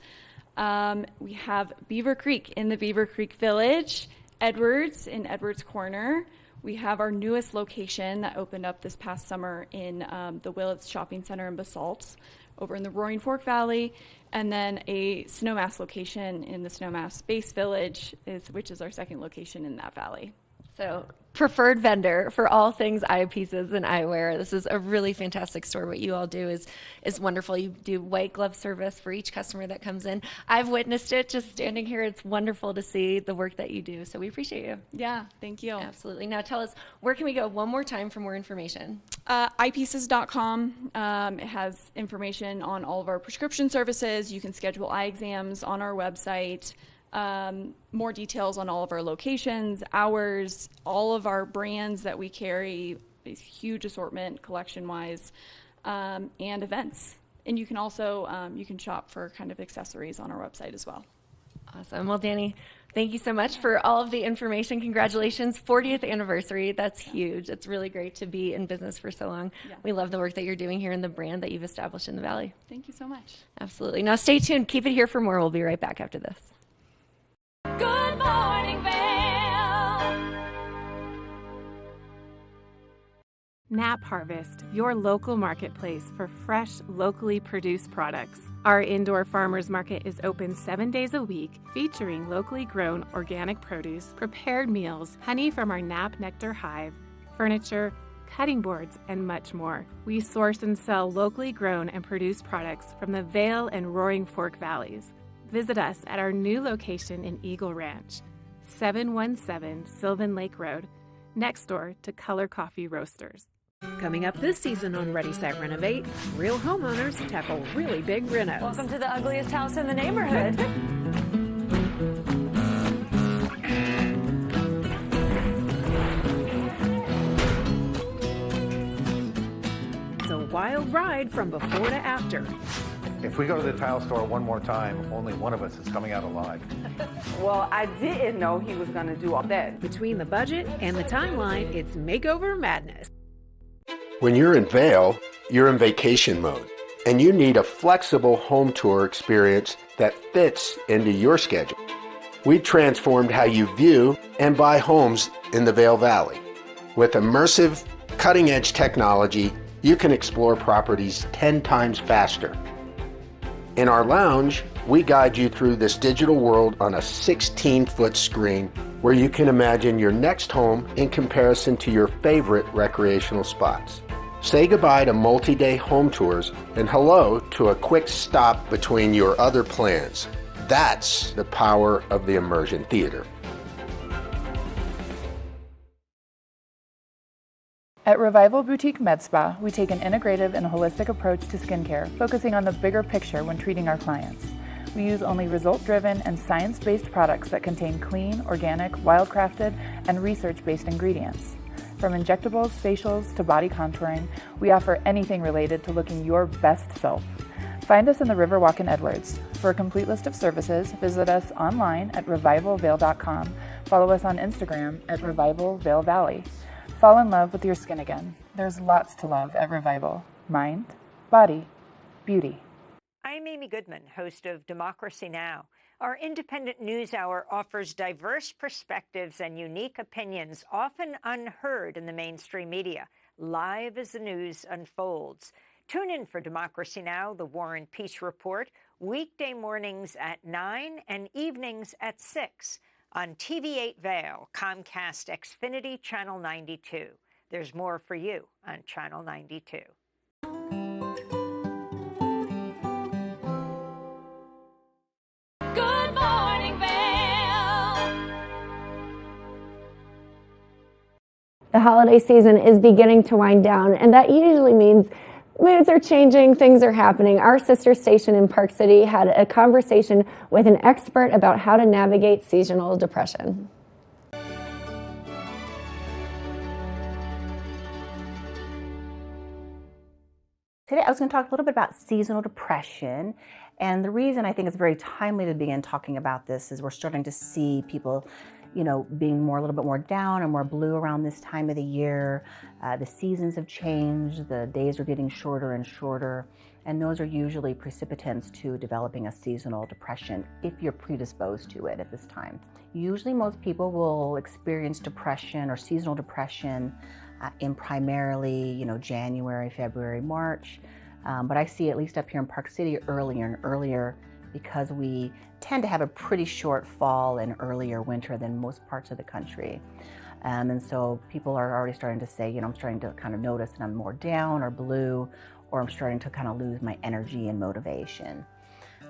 We have Beaver Creek in the Beaver Creek Village. Edwards in Edwards Corner. We have our newest location that opened up this past summer in the Willits Shopping Center in Basalt over in the Roaring Fork Valley, and then a Snowmass location in the Snowmass Base Village, which is our second location in that valley. So preferred vendor for all things eyepieces and eyewear. This is a really fantastic store. What you all do is wonderful. You do white glove service for each customer that comes in. I've witnessed it just standing here. It's wonderful to see the work that you do. So we appreciate you. Yeah, thank you. Absolutely. Now tell us, where can we go one more time for more information? Eyepieces.com. It has information on all of our prescription services. You can schedule eye exams on our website. More details on all of our locations, hours, all of our brands that we carry, a huge assortment collection-wise. and events. And you can also you can shop for kind of accessories on our website as well. Awesome. Well, Danny, thank you so much for all of the information. Congratulations, 40th anniversary. That's huge. It's really great to be in business for so long. Yeah. We love the work that you're doing here and the brand that you've established in the Valley. Thank you so much. Absolutely. Now stay tuned. Keep it here for more. We'll be right back after this. Good morning, Vail. Nap Harvest, your local marketplace for fresh, locally produced products. Our indoor farmers market is open 7 days a week, featuring locally grown organic produce, prepared meals, honey from our Nap Nectar hive, furniture, cutting boards, and much more. We source and sell locally grown and produced products from the Vail and Roaring Fork Valleys. Visit us at our new location in Eagle Ranch, 717 Sylvan Lake Road, next door to Color Coffee Roasters. Coming up this season on Ready, Set, Renovate, real homeowners tackle really big renos. Welcome to the ugliest house in the neighborhood. It's a wild ride from before to after. If we go to the tile store one more time, only one of us is coming out alive. Well, I didn't know he was going to do all that. Between the budget and the timeline, it's makeover madness. When you're in Vail, you're in vacation mode, and you need a flexible home tour experience that fits into your schedule. We've transformed how you view and buy homes in the Vail Valley. With immersive, cutting-edge technology, you can explore properties 10 times faster. In our lounge, we guide you through this digital world on a 16-foot screen where you can imagine your next home in comparison to your favorite recreational spots. Say goodbye to multi-day home tours and hello to a quick stop between your other plans. That's the power of the Immersion Theater. At Revival Boutique Med Spa, we take an integrative and holistic approach to skincare, focusing on the bigger picture when treating our clients. We use only result-driven and science-based products that contain clean, organic, wild-crafted, and research-based ingredients. From injectables, facials, to body contouring, we offer anything related to looking your best self. Find us in the Riverwalk in Edwards. For a complete list of services, visit us online at revivalvail.com. Follow us on Instagram at Revival Vail Valley. Fall in love with your skin again. There's lots to love at Revival. Mind, body, beauty. I'm Amy Goodman, host of Democracy Now! Our independent news hour offers diverse perspectives and unique opinions, often unheard in the mainstream media, live as the news unfolds. Tune in for Democracy Now!, the War and Peace Report, weekday mornings at 9 and evenings at 6 on TV8 Vail, Comcast Xfinity Channel 92. There's more for you on Channel 92. Good morning, Vail. The holiday season is beginning to wind down, and that usually means moods are changing, things are happening. Our sister station in Park City had a conversation with an expert about how to navigate seasonal depression. Today I was going to talk a little bit about seasonal depression, and the reason I think it's very timely to begin talking about this is we're starting to see people, being a little bit more down and more blue around this time of the year. The seasons have changed, the days are getting shorter and shorter, and those are usually precipitants to developing a seasonal depression if you're predisposed to it at this time. Usually most people will experience depression or seasonal depression in primarily, January, February, March. But I see, at least up here in Park City, earlier and earlier, because we tend to have a pretty short fall and earlier winter than most parts of the country. And so people are already starting to say, I'm starting to kind of notice that I'm more down or blue, or I'm starting to kind of lose my energy and motivation.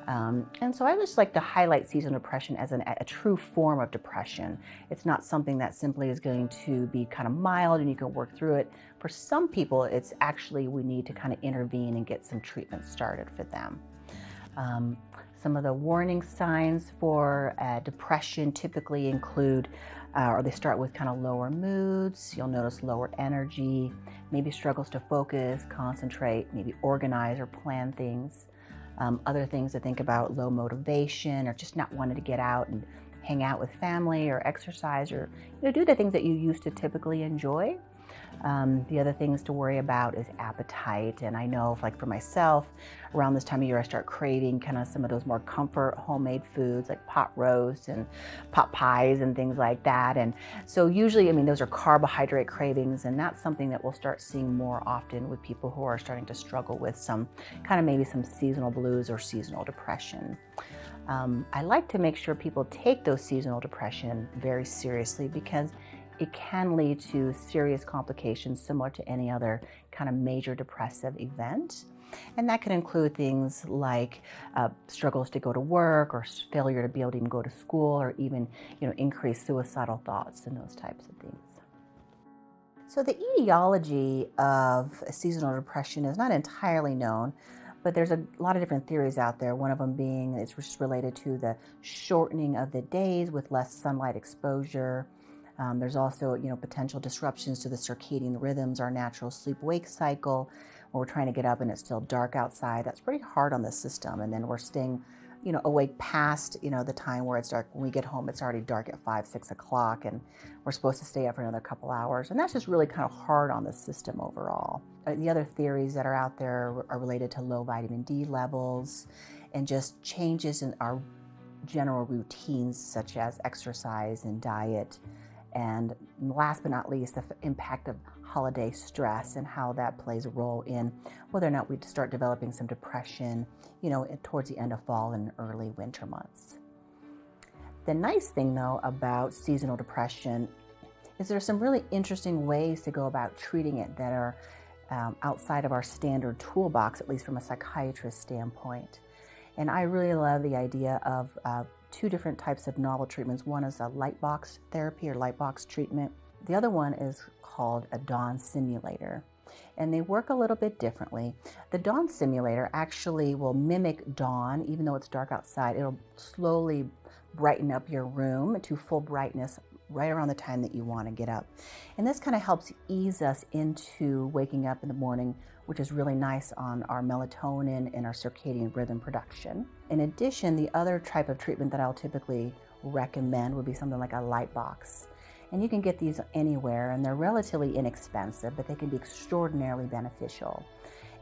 And so I just like to highlight seasonal depression as a true form of depression. It's not something that simply is going to be kind of mild and you can work through it. For some people, it's actually we need to kind of intervene and get some treatment started for them. Some of the warning signs for depression typically include or they start with kind of lower moods. You'll notice lower energy, maybe struggles to focus, concentrate, maybe organize or plan things. Other things to think about, low motivation or just not wanting to get out and hang out with family or exercise or do the things that you used to typically enjoy. The other things to worry about is appetite. And I know, like for myself, around this time of year, I start craving kind of some of those more comfort homemade foods like pot roast and pot pies and things like that. And so usually, I mean, those are carbohydrate cravings, and that's something that we'll start seeing more often with people who are starting to struggle with some kind of maybe some seasonal blues or seasonal depression. I like to make sure people take those seasonal depression very seriously because it can lead to serious complications similar to any other kind of major depressive event. And that can include things like struggles to go to work or failure to be able to even go to school or even increased suicidal thoughts and those types of things. So the etiology of seasonal depression is not entirely known, but there's a lot of different theories out there. One of them being it's just related to the shortening of the days with less sunlight exposure. There's also, potential disruptions to the circadian rhythms, our natural sleep-wake cycle. When we're trying to get up and it's still dark outside, that's pretty hard on the system. And then we're staying, awake past, the time where it's dark. When we get home, it's already dark at 5, 6 o'clock, and we're supposed to stay up for another couple hours. And that's just really kind of hard on the system overall. The other theories that are out there are related to low vitamin D levels and just changes in our general routines, such as exercise and diet. And last but not least, the impact of holiday stress and how that plays a role in whether or not we start developing some depression, towards the end of fall and early winter months. The nice thing, though, about seasonal depression is there's some really interesting ways to go about treating it that are outside of our standard toolbox, at least from a psychiatrist standpoint. And I really love the idea of two different types of novel treatments. One is a light box therapy or light box treatment. The other one is called a dawn simulator, and they work a little bit differently. The dawn simulator actually will mimic dawn, even though it's dark outside. It'll slowly brighten up your room to full brightness right around the time that you want to get up. And this kind of helps ease us into waking up in the morning, which is really nice on our melatonin and our circadian rhythm production. In addition, the other type of treatment that I'll typically recommend would be something like a light box. And you can get these anywhere, and they're relatively inexpensive, but they can be extraordinarily beneficial.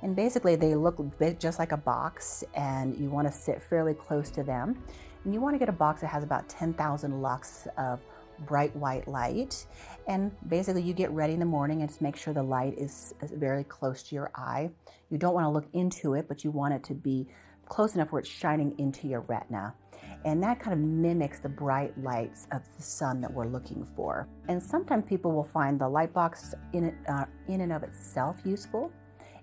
And basically, they look a bit just like a box, and you want to sit fairly close to them. And you want to get a box that has about 10,000 lux of bright white light. And basically you get ready in the morning and just make sure the light is very close to your eye. You don't want to look into it, but you want it to be close enough where it's shining into your retina. And that kind of mimics the bright lights of the sun that we're looking for. And sometimes people will find the light box in and of itself useful.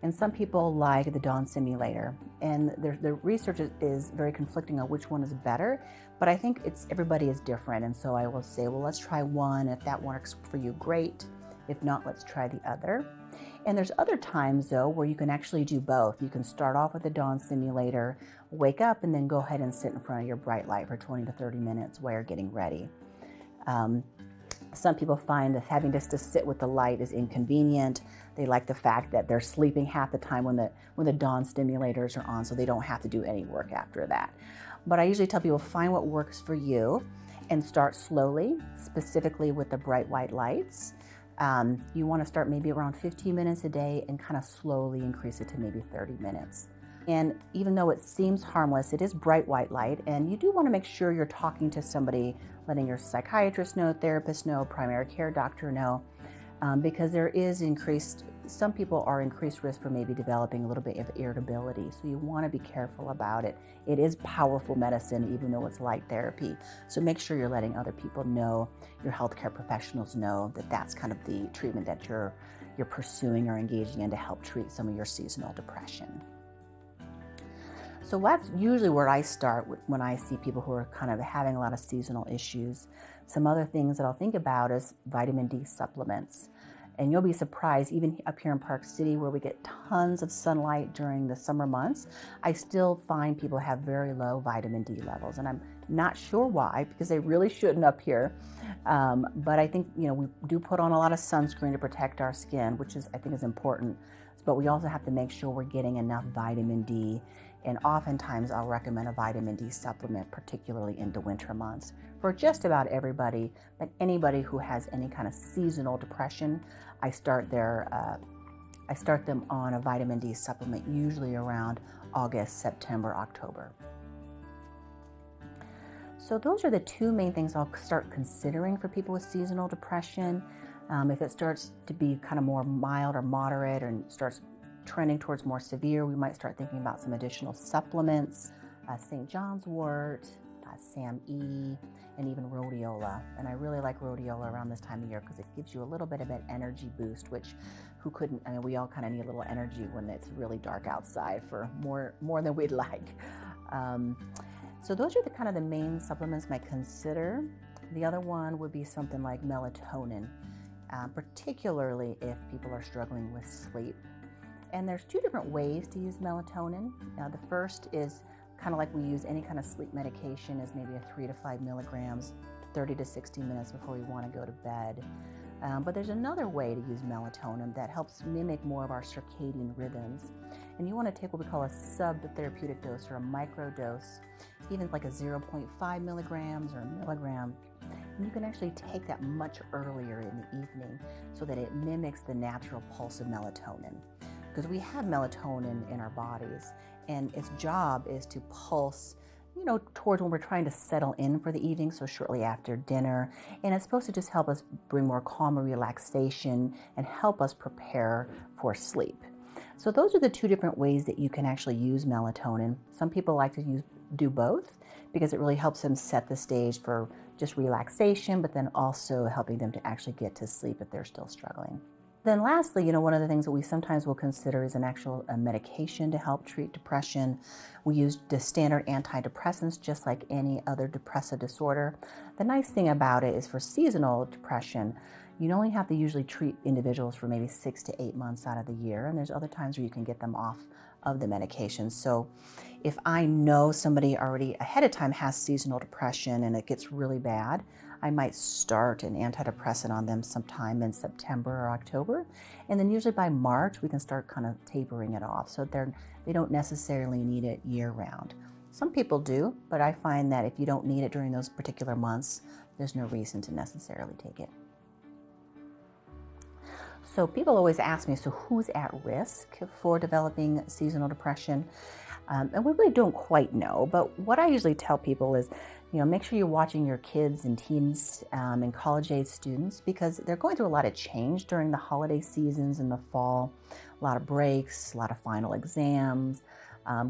And some people like the dawn simulator. And the research is very conflicting on which one is better, but I think everybody is different. And so I will say, well, let's try one. If that works for you, great. If not, let's try the other. And there's other times, though, where you can actually do both. You can start off with the dawn simulator, wake up, and then go ahead and sit in front of your bright light for 20 to 30 minutes while you're getting ready. Some people find that having just to sit with the light is inconvenient. They like the fact that they're sleeping half the time when the dawn stimulators are on, so they don't have to do any work after that. But I usually tell people, find what works for you and start slowly, specifically with the bright white lights. You want to start maybe around 15 minutes a day and kind of slowly increase it to maybe 30 minutes. And even though it seems harmless, it is bright white light, and you do want to make sure you're talking to somebody, letting your psychiatrist know, therapist know, primary care doctor know, because there is some people are increased risk for maybe developing a little bit of irritability, so you want to be careful about it. It is powerful medicine, even though it's light therapy, so make sure you're letting other people know, your healthcare professionals know, that that's kind of the treatment that you're pursuing or engaging in to help treat some of your seasonal depression. So that's usually where I start when I see people who are kind of having a lot of seasonal issues. Some other things that I'll think about is vitamin D supplements. And you'll be surprised, even up here in Park City where we get tons of sunlight during the summer months, I still find people have very low vitamin D levels. And I'm not sure why, because they really shouldn't up here. But I think, we do put on a lot of sunscreen to protect our skin, which I think is important. But we also have to make sure we're getting enough vitamin D. And oftentimes I'll recommend a vitamin D supplement, particularly in the winter months, for just about everybody. But anybody who has any kind of seasonal depression, I start them on a vitamin D supplement, usually around August, September, October. So those are the two main things I'll start considering for people with seasonal depression. If it starts to be kind of more mild or moderate and starts trending towards more severe, we might start thinking about some additional supplements, St. John's wort, SAM-E, and even rhodiola. And I really like rhodiola around this time of year because it gives you a little bit of an energy boost, which we all kind of need a little energy when it's really dark outside for more than we'd like. So those are the main supplements I might consider. The other one would be something like melatonin, particularly if people are struggling with sleep. And there's two different ways to use melatonin. The first is kind of like we use any kind of sleep medication, is maybe a 3 to 5 milligrams, 30 to 60 minutes before we want to go to bed. But there's another way to use melatonin that helps mimic more of our circadian rhythms. And you want to take what we call a sub-therapeutic dose or a micro dose, even like a 0.5 milligrams or a milligram. And you can actually take that much earlier in the evening so that it mimics the natural pulse of melatonin. Because we have melatonin in our bodies, and its job is to pulse, towards when we're trying to settle in for the evening, so shortly after dinner. And it's supposed to just help us bring more calm and relaxation and help us prepare for sleep. So those are the two different ways that you can actually use melatonin. Some people like to do both because it really helps them set the stage for just relaxation, but then also helping them to actually get to sleep if they're still struggling. Then lastly, one of the things that we sometimes will consider is an actual medication to help treat depression. We use the standard antidepressants just like any other depressive disorder. The nice thing about it is for seasonal depression, you only have to usually treat individuals for maybe 6 to 8 months out of the year, and there's other times where you can get them off of the medication. So if I know somebody already ahead of time has seasonal depression and it gets really bad, I might start an antidepressant on them sometime in September or October. And then usually by March, we can start kind of tapering it off. So they don't necessarily need it year round. Some people do, but I find that if you don't need it during those particular months, there's no reason to necessarily take it. So people always ask me, so who's at risk for developing seasonal depression? And we really don't quite know, but what I usually tell people is, make sure you're watching your kids and teens and college-age students because they're going through a lot of change during the holiday seasons in the fall, a lot of breaks, a lot of final exams,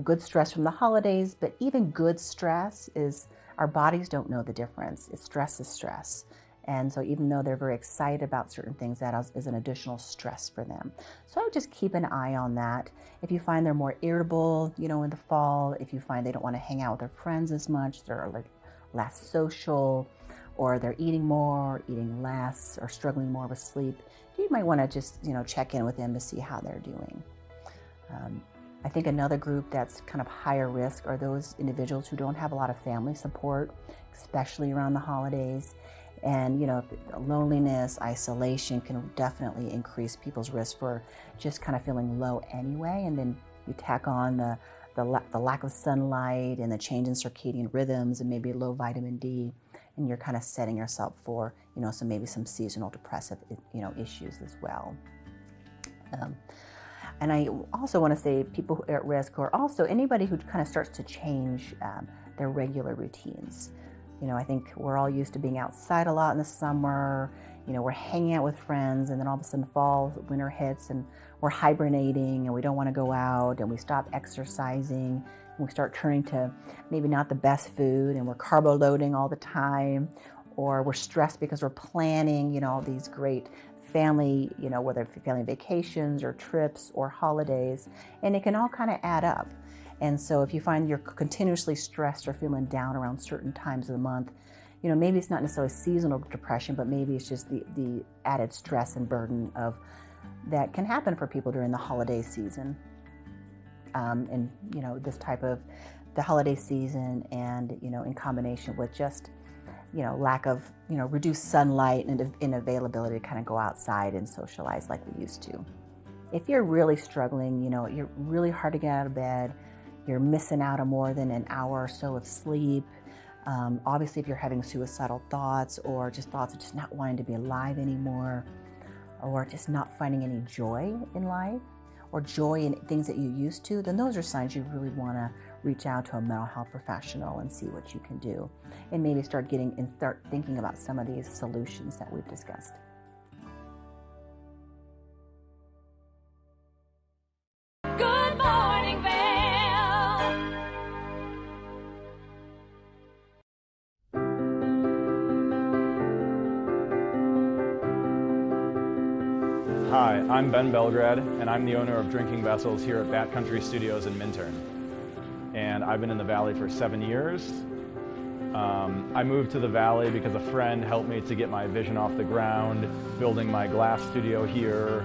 good stress from the holidays, but even good stress is, our bodies don't know the difference. Stress is stress. And so even though they're very excited about certain things, that is an additional stress for them. So I would just keep an eye on that. If you find they're more irritable, in the fall, if you find they don't want to hang out with their friends as much, they're like less social, or they're eating more, eating less, or struggling more with sleep, you might want to just, check in with them to see how they're doing. I think another group that's kind of higher risk are those individuals who don't have a lot of family support, especially around the holidays. And, loneliness, isolation can definitely increase people's risk for just kind of feeling low anyway. And then you tack on the lack of sunlight and the change in circadian rhythms and maybe low vitamin D, and you're kind of setting yourself for, some seasonal depressive, issues as well. And I also want to say people who are at risk are also anybody who kind of starts to change their regular routines. I think we're all used to being outside a lot in the summer. We're hanging out with friends, and then all of a sudden fall, winter hits, and we're hibernating, and we don't want to go out, and we stop exercising, and we start turning to maybe not the best food, and we're carbo loading all the time, or we're stressed because we're planning, all these great family, whether it's family vacations or trips or holidays, and it can all kind of add up. And so if you find you're continuously stressed or feeling down around certain times of the month, you know, maybe it's not necessarily seasonal depression, but maybe it's just the added stress and burden of that can happen for people during the holiday season. And, you know, this type of the holiday season and, you know, in combination with just, you know, lack of, you know, reduced sunlight and inavailability to kind of go outside and socialize like we used to. If you're really struggling, you know, you're really hard to get out of bed, you're missing out on more than an hour or so of sleep. Obviously, if you're having suicidal thoughts or just thoughts of just not wanting to be alive anymore, or just not finding any joy in life, or joy in things that you used to, then those are signs you really want to reach out to a mental health professional and see what you can do, and maybe start thinking about some of these solutions that we've discussed. Good morning, Vail. Hi, I'm Ben Belgrad, and I'm the owner of Drinking Vessels here at Bat Country Studios in Minturn. And I've been in the Valley for 7 years. I moved to the Valley because a friend helped me to get my vision off the ground, building my glass studio here,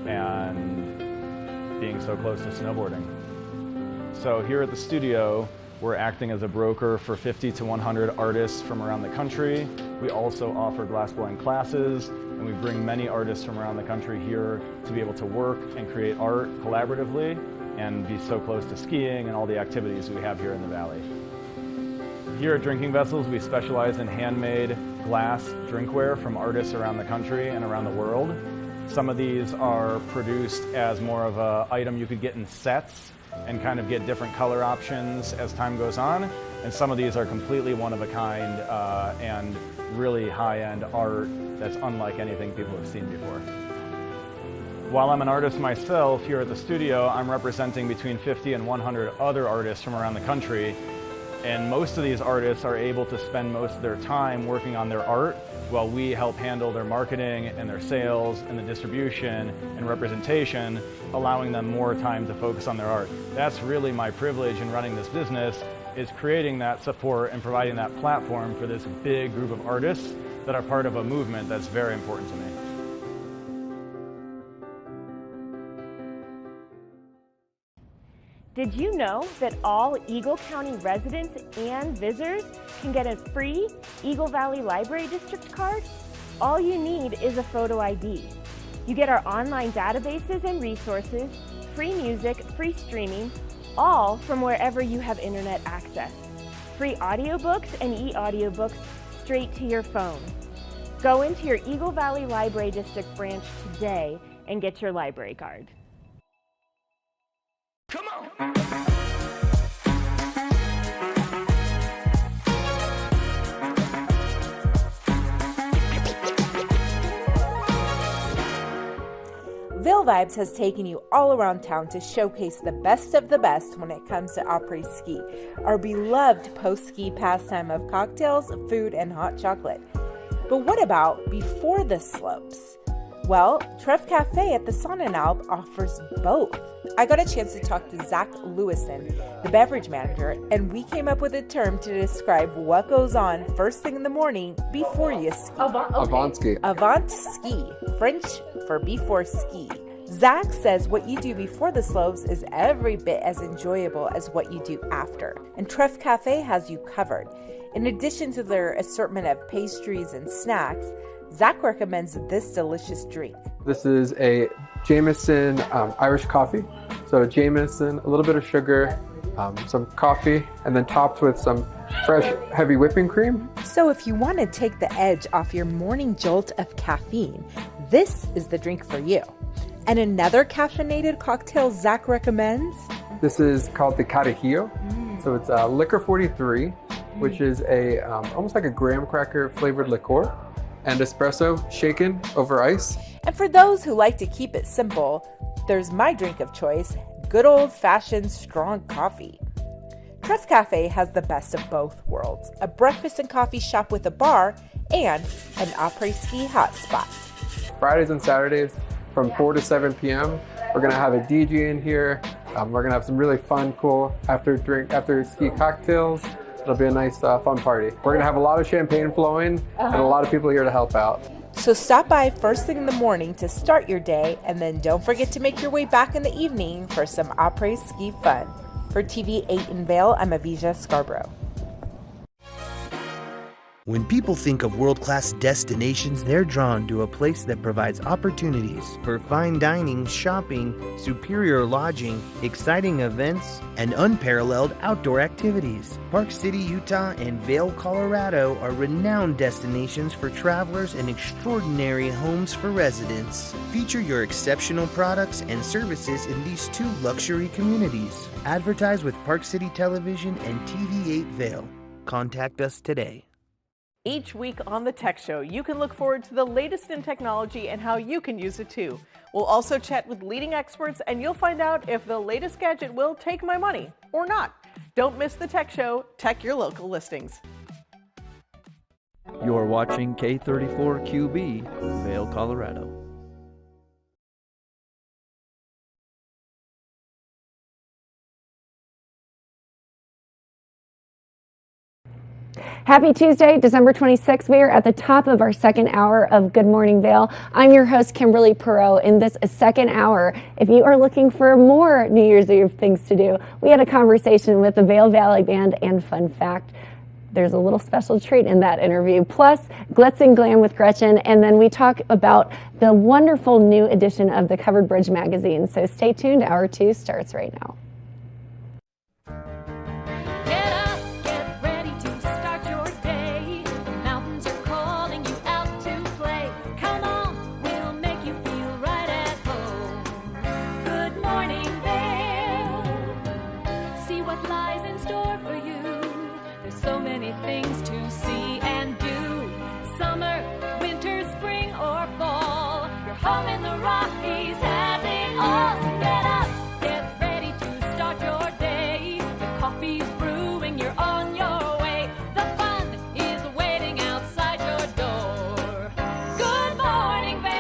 and being so close to snowboarding. So here at the studio, we're acting as a broker for 50 to 100 artists from around the country. We also offer glassblowing classes, and we bring many artists from around the country here to be able to work and create art collaboratively and be so close to skiing and all the activities we have here in the Valley. Here at Drinking Vessels, we specialize in handmade glass drinkware from artists around the country and around the world. Some of these are produced as more of an item you could get in sets and kind of get different color options as time goes on. And some of these are completely one of a kind and really high-end art that's unlike anything people have seen before. While I'm an artist myself here at the studio, I'm representing between 50 and 100 other artists from around the country. And most of these artists are able to spend most of their time working on their art while we help handle their marketing and their sales and the distribution and representation, allowing them more time to focus on their art. That's really my privilege in running this business, is creating that support and providing that platform for this big group of artists that are part of a movement that's very important to me. Did you know that all Eagle County residents and visitors can get a free Eagle Valley Library District card? All you need is a photo ID. You get our online databases and resources, free music, free streaming, all from wherever you have internet access. Free audiobooks and e-audiobooks straight to your phone. Go into your Eagle Valley Library District branch today and get your library card. Come on. Vail Vibes has taken you all around town to showcase the best of the best when it comes to après-ski, our beloved post-ski pastime of cocktails, food, and hot chocolate. But what about before the slopes? Well, Treff Cafe at the Sonnenalp offers both. I got a chance to talk to Zach Lewison, the beverage manager, and we came up with a term to describe what goes on first thing in the morning before you ski. Avant ski. Avant ski, French for before ski. Zach says what you do before the slopes is every bit as enjoyable as what you do after, and Treff Cafe has you covered. In addition to their assortment of pastries and snacks, Zach recommends this delicious drink. This is a Jameson Irish coffee. So Jameson, a little bit of sugar, some coffee, and then topped with some fresh heavy whipping cream. So if you want to take the edge off your morning jolt of caffeine, this is the drink for you. And another caffeinated cocktail Zach recommends? This is called the Carajillo. So it's Liquor 43, which is a almost like a graham cracker flavored liqueur, and espresso shaken over ice. And for those who like to keep it simple, there's my drink of choice, good old-fashioned strong coffee. Treff Cafe has the best of both worlds, a breakfast and coffee shop with a bar and an après-ski hotspot. Fridays and Saturdays from 4 to 7 p.m. We're gonna have a DJ in here. We're gonna have some really fun, cool after ski cocktails. It'll be a nice, fun party. We're gonna have a lot of champagne flowing and a lot of people here to help out. So stop by first thing in the morning to start your day, and then don't forget to make your way back in the evening for some après-ski fun. For TV8 in Vail, I'm Avija Scarborough. When people think of world-class destinations, they're drawn to a place that provides opportunities for fine dining, shopping, superior lodging, exciting events, and unparalleled outdoor activities. Park City, Utah and Vail, Colorado are renowned destinations for travelers and extraordinary homes for residents. Feature your exceptional products and services in these two luxury communities. Advertise with Park City Television and TV8 Vail. Contact us today. Each week on The Tech Show, you can look forward to the latest in technology and how you can use it too. We'll also chat with leading experts, and you'll find out if the latest gadget will take my money or not. Don't miss The Tech Show. Tech your local listings. You're watching K34QB, Vail, Colorado. Happy Tuesday, December 26th. We are at the top of our second hour of Good Morning Vail. I'm your host, Kimberly Perot. In this second hour, if you are looking for more New Year's Eve things to do, we had a conversation with the Vail Valley Band, and fun fact, there's a little special treat in that interview. Plus, Glitz and Glam with Gretchen, and then we talk about the wonderful new edition of the Covered Bridge magazine. So stay tuned. Hour 2 starts right now. Things to see and do. Summer, winter, spring, or fall. Your home in the Rockies has it all. So get up, get ready to start your day. The coffee's brewing, you're on your way. The fun is waiting outside your door. Good morning, Vail.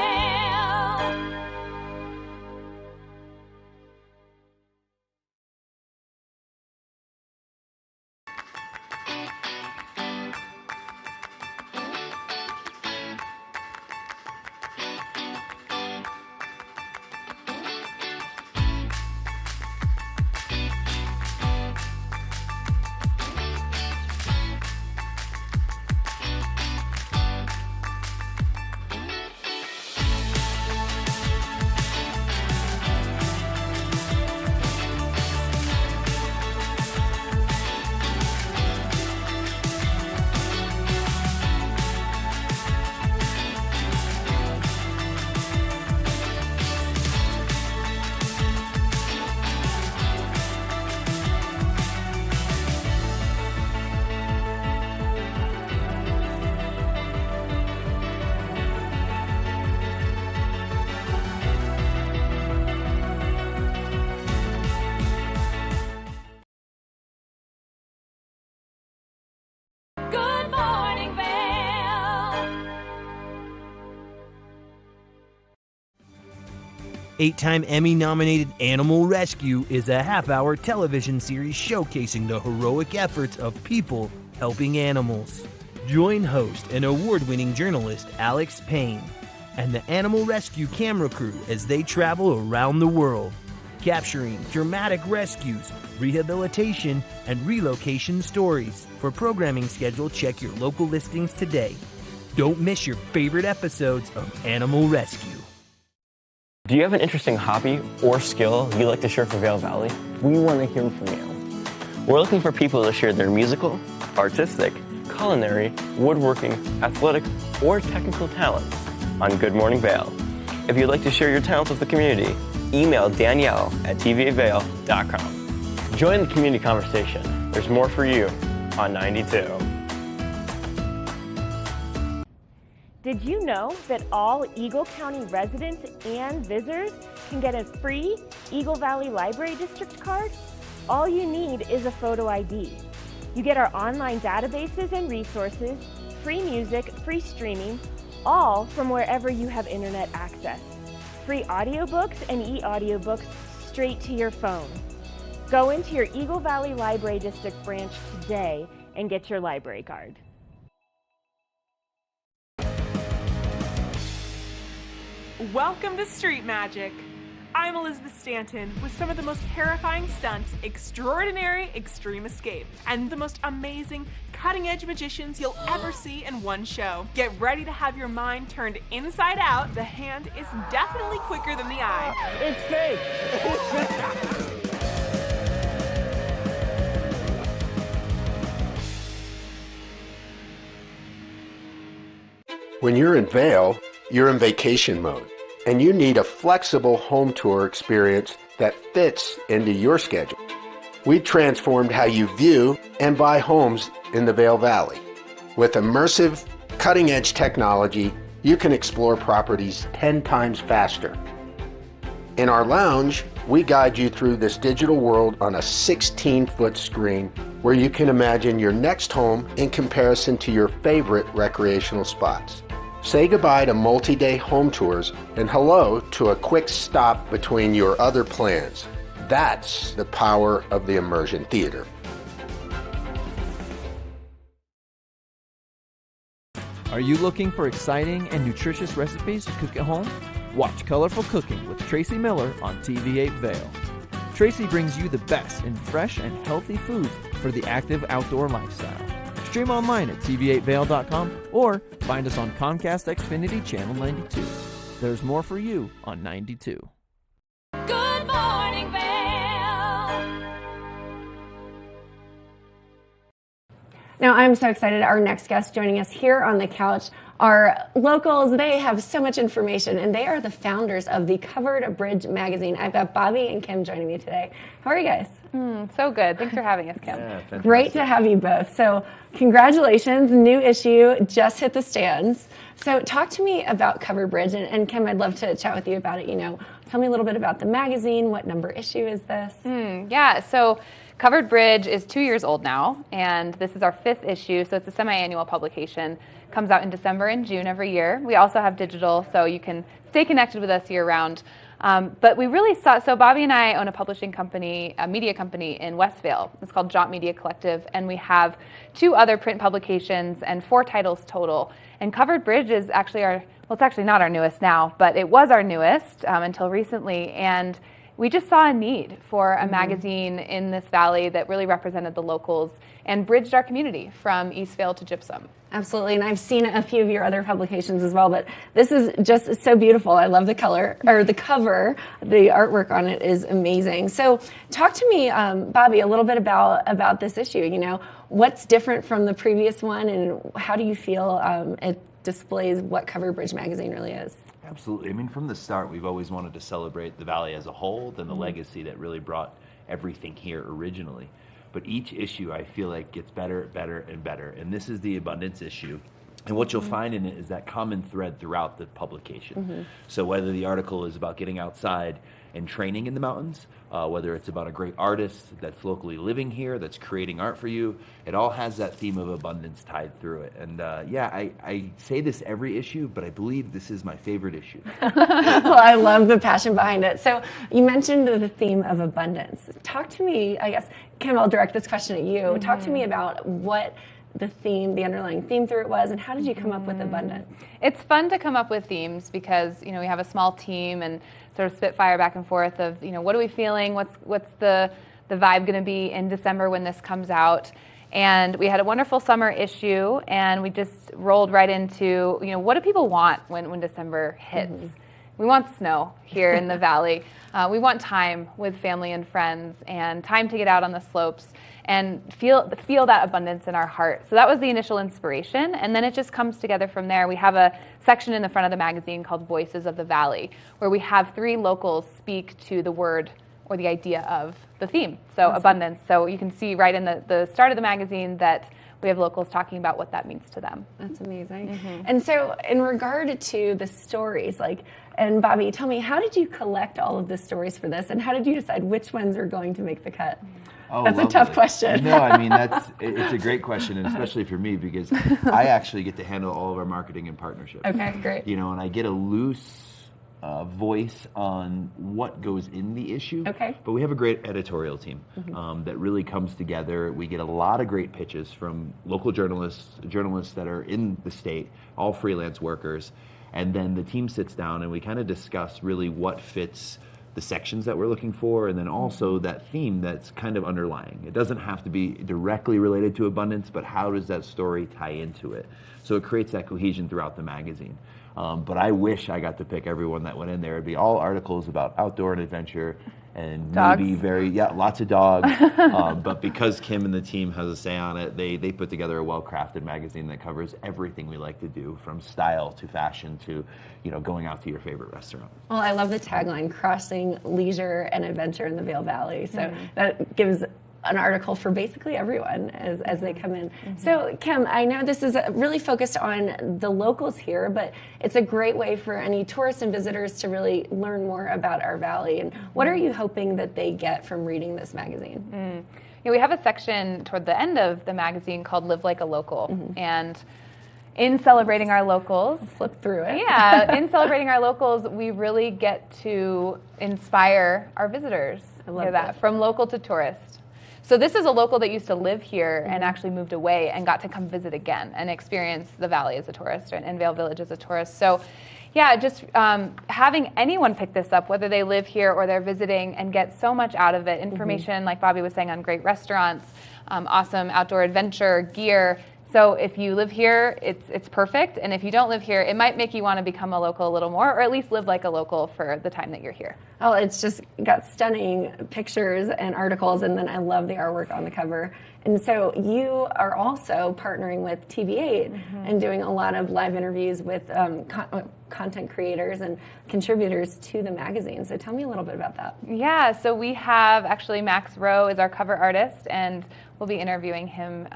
Good morning, Vail. 8-time Emmy-nominated Animal Rescue is a half-hour television series showcasing the heroic efforts of people helping animals. Join host and award-winning journalist Alex Payne and the Animal Rescue camera crew as they travel around the world, capturing dramatic rescues, rehabilitation, and relocation stories. For programming schedule, check your local listings today. Don't miss your favorite episodes of Animal Rescue. Do you have an interesting hobby or skill you'd like to share for Vail Valley? We want to hear from you. We're looking for people to share their musical, artistic, culinary, woodworking, athletic, or technical talents on Good Morning Vail. If you'd like to share your talents with the community, email Danielle at tva8vail.com. Join the community conversation. There's more for you on 92. Did you know that all Eagle County residents and visitors can get a free Eagle Valley Library District card? All you need is a photo ID. You get our online databases and resources, free music, free streaming, all from wherever you have internet access. Free audiobooks and e-audiobooks straight to your phone. Go into your Eagle Valley Library District branch today and get your library card. Welcome to Street Magic. I'm Elizabeth Stanton with some of the most terrifying stunts, extraordinary extreme escapes, and the most amazing cutting-edge magicians you'll ever see in one show. Get ready to have your mind turned inside out. The hand is definitely quicker than the eye. It's fake! When you're in Vail, you're in vacation mode, and you need a flexible home tour experience that fits into your schedule. We've transformed how you view and buy homes in the Vail Valley. With immersive, cutting-edge technology, you can explore properties 10 times faster. In our lounge, we guide you through this digital world on a 16-foot screen where you can imagine your next home in comparison to your favorite recreational spots. Say goodbye to multi-day home tours and hello to a quick stop between your other plans. That's the power of the immersion theater. Are you looking for exciting and nutritious recipes to cook at home? Watch Colorful Cooking with Tracy Miller on TV8 Vail. Tracy brings you the best in fresh and healthy foods for the active outdoor lifestyle. Stream online at tv8vail.com or find us on Comcast Xfinity Channel 92. There's more for you on 92. Good morning, Vail. Now, I'm so excited. Our next guest joining us here on the couch are locals. They have so much information, and they are the founders of the Covered Bridge magazine. I've got Bobby and Kim joining me today. How are you guys? So good. Thanks for having us, Kim. Yeah, great to have you both. So congratulations, new issue just hit the stands. So talk to me about Covered Bridge, and Kim, I'd love to chat with you about it. Tell me a little bit about the magazine. What number issue is this? Yeah, so Covered Bridge is 2 years old now, and this is our 5th issue, so it's a semi-annual publication. Comes out in December and June every year. We also have digital, so you can stay connected with us year-round. But we really saw, so Bobby and I own a publishing company, a media company in West Vail. It's called Jaunt Media Collective, and we have 2 other print publications and 4 titles total. And Covered Bridge is actually it's actually not our newest now, but it was our newest until recently. And we just saw a need for a magazine in this valley that really represented the locals and bridged our community from East Vail to Gypsum. Absolutely, and I've seen a few of your other publications as well, but this is just so beautiful. I love the color, or the cover. The artwork on it is amazing. So talk to me, Bobby, a little bit about this issue. What's different from the previous one, and how do you feel it displays what Covered Bridge magazine really is? Absolutely. I mean, from the start, we've always wanted to celebrate the valley as a whole, then the Mhm. legacy that really brought everything here originally. But each issue, I feel like, gets better, better, and better. And this is the abundance issue. And what you'll find in it is that common thread throughout the publication. So whether the article is about getting outside and training in the mountains, whether it's about a great artist that's locally living here, that's creating art for you, it all has that theme of abundance tied through it. And I say this every issue, but I believe this is my favorite issue. Well, I love the passion behind it. So you mentioned the theme of abundance. Talk to me, I guess, Kim, I'll direct this question at you. Talk to me about what the underlying theme through it was, and how did you come up with abundance? It's fun to come up with themes because, we have a small team and sort of spitfire back and forth of, what are we feeling? What's the vibe going to be in December when this comes out? And we had a wonderful summer issue, and we just rolled right into, what do people want when December hits? We want snow here in the valley. We want time with family and friends and time to get out on the slopes and feel that abundance in our heart. So that was the initial inspiration, and then it just comes together from there. We have a section in the front of the magazine called Voices of the Valley, where we have 3 locals speak to the word or the idea of the theme, so awesome. Abundance. So you can see right in the start of the magazine that we have locals talking about what that means to them. That's amazing. And so in regard to the stories, and Bobby, tell me, how did you collect all of the stories for this, and how did you decide which ones are going to make the cut? Oh, that's a tough question. No, I mean, it's a great question, and especially for me, because I actually get to handle all of our marketing and partnerships. Okay, great. And I get a loose voice on what goes in the issue. Okay. But we have a great editorial team that really comes together. We get a lot of great pitches from local journalists that are in the state, all freelance workers. And then the team sits down and we kind of discuss really what fits the sections that we're looking for, and then also that theme that's kind of underlying. It doesn't have to be directly related to abundance, but how does that story tie into it? So it creates that cohesion throughout the magazine. But I wish I got to pick everyone that went in there. It'd be all articles about outdoor and adventure, and Dogs. maybe lots of dogs. But because Kim and the team has a say on it, they put together a well-crafted magazine that covers everything we like to do, from style to fashion to, going out to your favorite restaurant. Well, I love the tagline, crossing leisure and adventure in the Vail Valley. So that gives an article for basically everyone as they come in. So Kim, I know this is really focused on the locals here, but it's a great way for any tourists and visitors to really learn more about our valley. And what are you hoping that they get from reading this magazine? We have a section toward the end of the magazine called Live Like a Local. And in celebrating our locals, flip through it. Yeah, in celebrating our locals, we really get to inspire our visitors. I love that. From local to tourist. So this is a local that used to live here and actually moved away and got to come visit again and experience the valley as a tourist and Vail Village as a tourist. So yeah, just having anyone pick this up, whether they live here or they're visiting, and get so much out of it. Information, like Bobby was saying, on great restaurants, awesome outdoor adventure, gear. So if you live here, it's perfect. And if you don't live here, it might make you want to become a local a little more, or at least live like a local for the time that you're here. Oh, it's just got stunning pictures and articles, and then I love the artwork on the cover. And so you are also partnering with TV8 and doing a lot of live interviews with content creators and contributors to the magazine. So tell me a little bit about that. Yeah, so we have actually Max Rowe is our cover artist, and we'll be interviewing him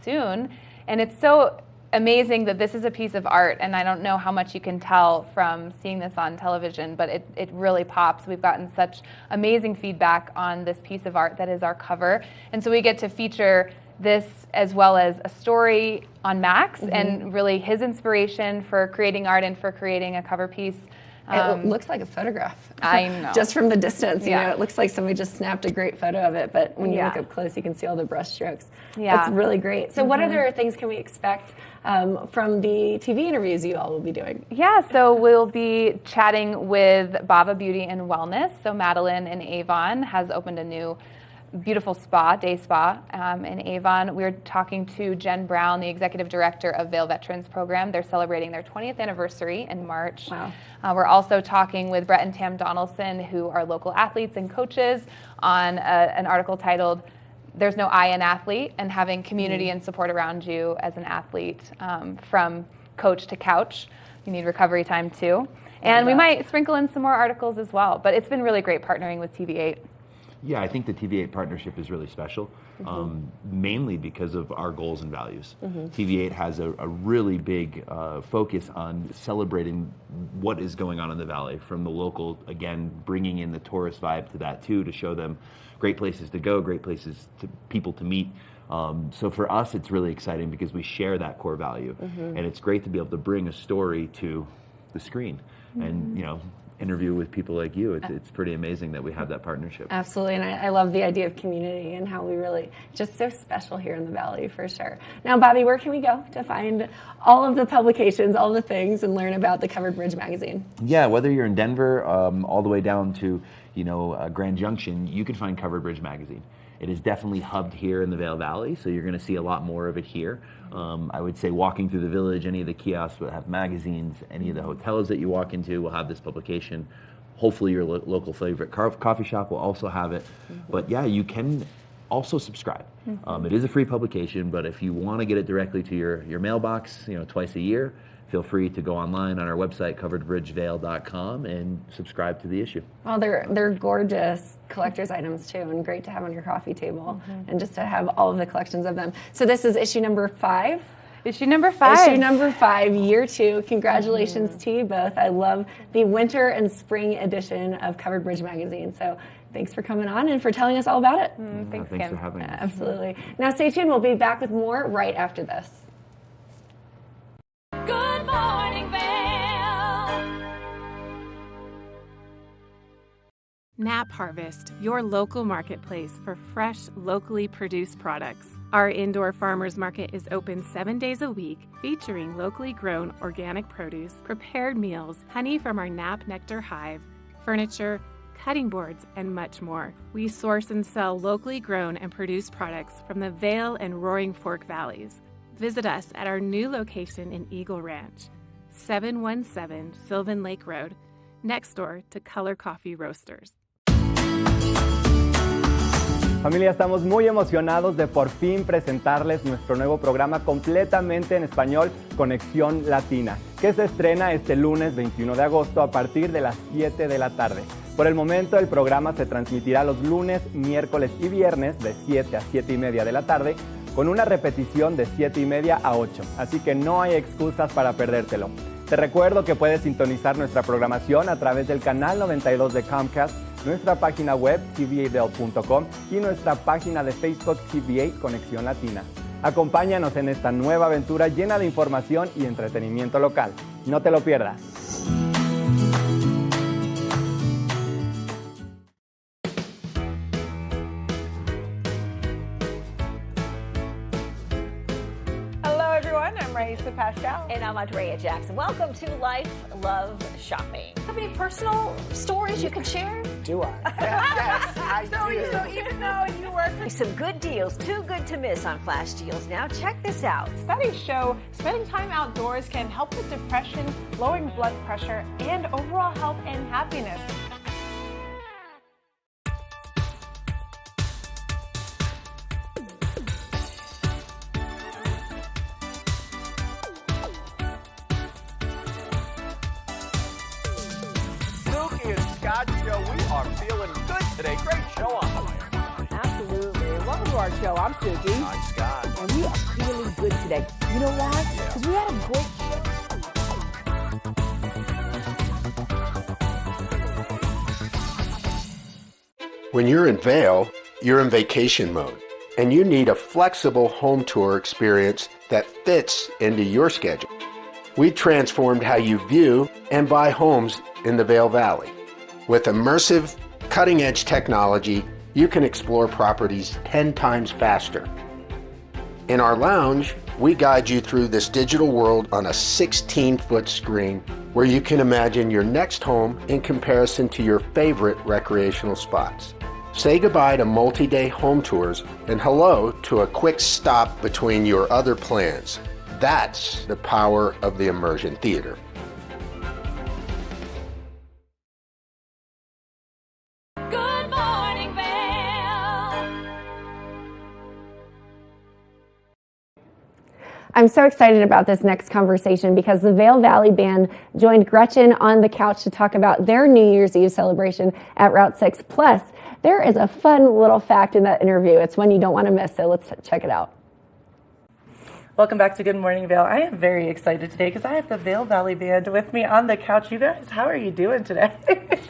soon. And it's so amazing that this is a piece of art, and I don't know how much you can tell from seeing this on television, but it really pops. We've gotten such amazing feedback on this piece of art that is our cover, and so we get to feature this as well as a story on Max and really his inspiration for creating art and for creating a cover piece. It looks like a photograph. I know. Just from the distance, you know, it looks like somebody just snapped a great photo of it, but when you look up close, you can see all the brush strokes. Yeah. It's really great. So what other things can we expect from the TV interviews you all will be doing? Yeah, so we'll be chatting with Baba Beauty and Wellness. So Madeline in Avon has opened a new beautiful spa, day spa in Avon. We're talking to Jen Brown, the executive director of Vail Veterans Program. They're celebrating their 20th anniversary in March. Wow. We're also talking with Brett and Tam Donaldson, who are local athletes and coaches, on an article titled "There's No I in Athlete," and having community and support around you as an athlete, from coach to couch. You need recovery time too. And we might sprinkle in some more articles as well. But it's been really great partnering with TV8. Yeah, I think the TV8 partnership is really special, mainly because of our goals and values. TV8 has a really big focus on celebrating what is going on in the Valley, from the local, again, bringing in the tourist vibe to that too, to show them great places to go, great places to people to meet. So for us, it's really exciting because we share that core value, and it's great to be able to bring a story to the screen and, interview with people like you. It's pretty amazing that we have that partnership. Absolutely, and I love the idea of community and how we really, just so special here in the Valley, for sure. Now, Bobby, where can we go to find all of the publications, all the things, and learn about the Covered Bridge magazine? Yeah, whether you're in Denver, all the way down to, Grand Junction, you can find Covered Bridge magazine. It is definitely hubbed here in the Vail Valley, so you're going to see a lot more of it here. I would say walking through the village, any of the kiosks will have magazines. Any of the hotels that you walk into will have this publication. Hopefully your local favorite coffee shop will also have it. But yeah, you can also subscribe. It is a free publication, but if you want to get it directly to your mailbox, twice a year, feel free to go online on our website, coveredbridgevail.com, and subscribe to the issue. Well, they're gorgeous collector's items too, and great to have on your coffee table, and just to have all of the collections of them. So this is issue number 5. Issue number 5. Issue number 5, year 2. Congratulations to you both. I love the winter and spring edition of Covered Bridge magazine. So thanks for coming on and for telling us all about it. Thanks for having us. Absolutely. Now stay tuned. We'll be back with more right after this. Good morning, Vail. Nap Harvest, your local marketplace for fresh, locally produced products. Our indoor farmers market is open 7 days a week, featuring locally grown organic produce, prepared meals, honey from our Nap Nectar hive, furniture, cutting boards, and much more. We source and sell locally grown and produced products from the Vail and Roaring Fork Valleys. Visit us at our new location in Eagle Ranch, 717 Sylvan Lake Road, next door to Color Coffee Roasters. Familia, estamos muy emocionados de por fin presentarles nuestro nuevo programa completamente en español, Conexión Latina, que se estrena este lunes 21 de agosto a partir de las 7 de la tarde. Por el momento, el programa se transmitirá los lunes, miércoles y viernes de 7 a 7 y media de la tarde, con una repetición de 7 y media a 8, así que no hay excusas para perdértelo. Te recuerdo que puedes sintonizar nuestra programación a través del canal 92 de Comcast, nuestra página web tva.com y nuestra página de Facebook TVA Conexión Latina. Acompáñanos en esta nueva aventura llena de información y entretenimiento local. No te lo pierdas. Pascal. And I'm Andrea Jackson. Welcome to Life, Love, Shopping. Have any personal stories you can share? Do I? Yes, I do. So even though you work for some good deals, too good to miss on flash deals. Now check this out. Studies show spending time outdoors can help with depression, lowering blood pressure, and overall health and happiness. Today, great show on the way. Absolutely. Welcome to our show. I'm Suki. I'm Scott. And we are feeling good today. You know why? Because we had a great show. When you're in Vail, you're in vacation mode, and you need a flexible home tour experience that fits into your schedule. We transformed how you view and buy homes in the Vail Valley. With immersive, cutting-edge technology, you can explore properties 10 times faster. In our lounge, we guide you through this digital world on a 16-foot screen where you can imagine your next home in comparison to your favorite recreational spots. Say goodbye to multi-day home tours and hello to a quick stop between your other plans. That's the power of the immersion theater. I'm so excited about this next conversation because the Vail Valley Band joined Gretchen on the couch to talk about their New Year's Eve celebration at Route 6. Plus, there is a fun little fact in that interview. It's one you don't want to miss, so let's check it out. Welcome back to Good Morning Vail. I am very excited today because I have the Vail Valley Band with me on the couch. You guys, how are you doing today?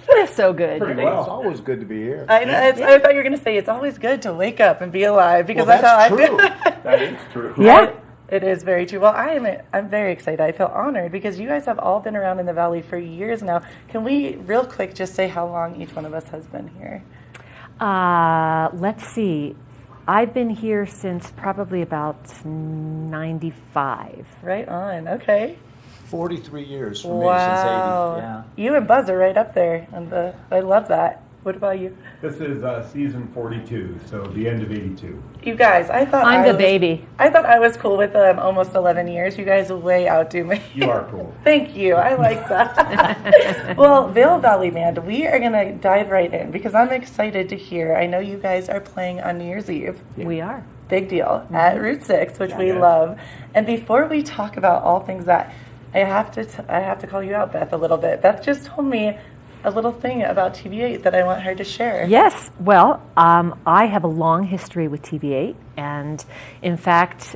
We're so good. Pretty well. It's always good to be here. I know. I thought you were going to say it's always good to wake up and be alive because that's how I feel. That is true. Yeah. It is very true. Well, I'm very excited. I feel honored because you guys have all been around in the Valley for years now. Can we, real quick, just say how long each one of us has been here? Let's see. I've been here since probably about 95. Right on. Okay. 43 years for wow. me since 80. Yeah. You and Buzz are right up there. I love that. What about you? This is season 42, so the end of 82. You guys, I thought I'm the baby. I thought I was cool with almost 11 years. You guys way outdo me. You are cool. Thank you. I like that. Well, Vail Valley Band, we are going to dive right in because I'm excited to hear. I know you guys are playing on New Year's Eve. Yeah. We are. Big deal. At Route 6, which we love. And before we talk about all things that, I have to call you out, Beth, a little bit. Beth just told me a little thing about TV8 that I want her to share. Yes. Well, I have a long history with TV8, and in fact,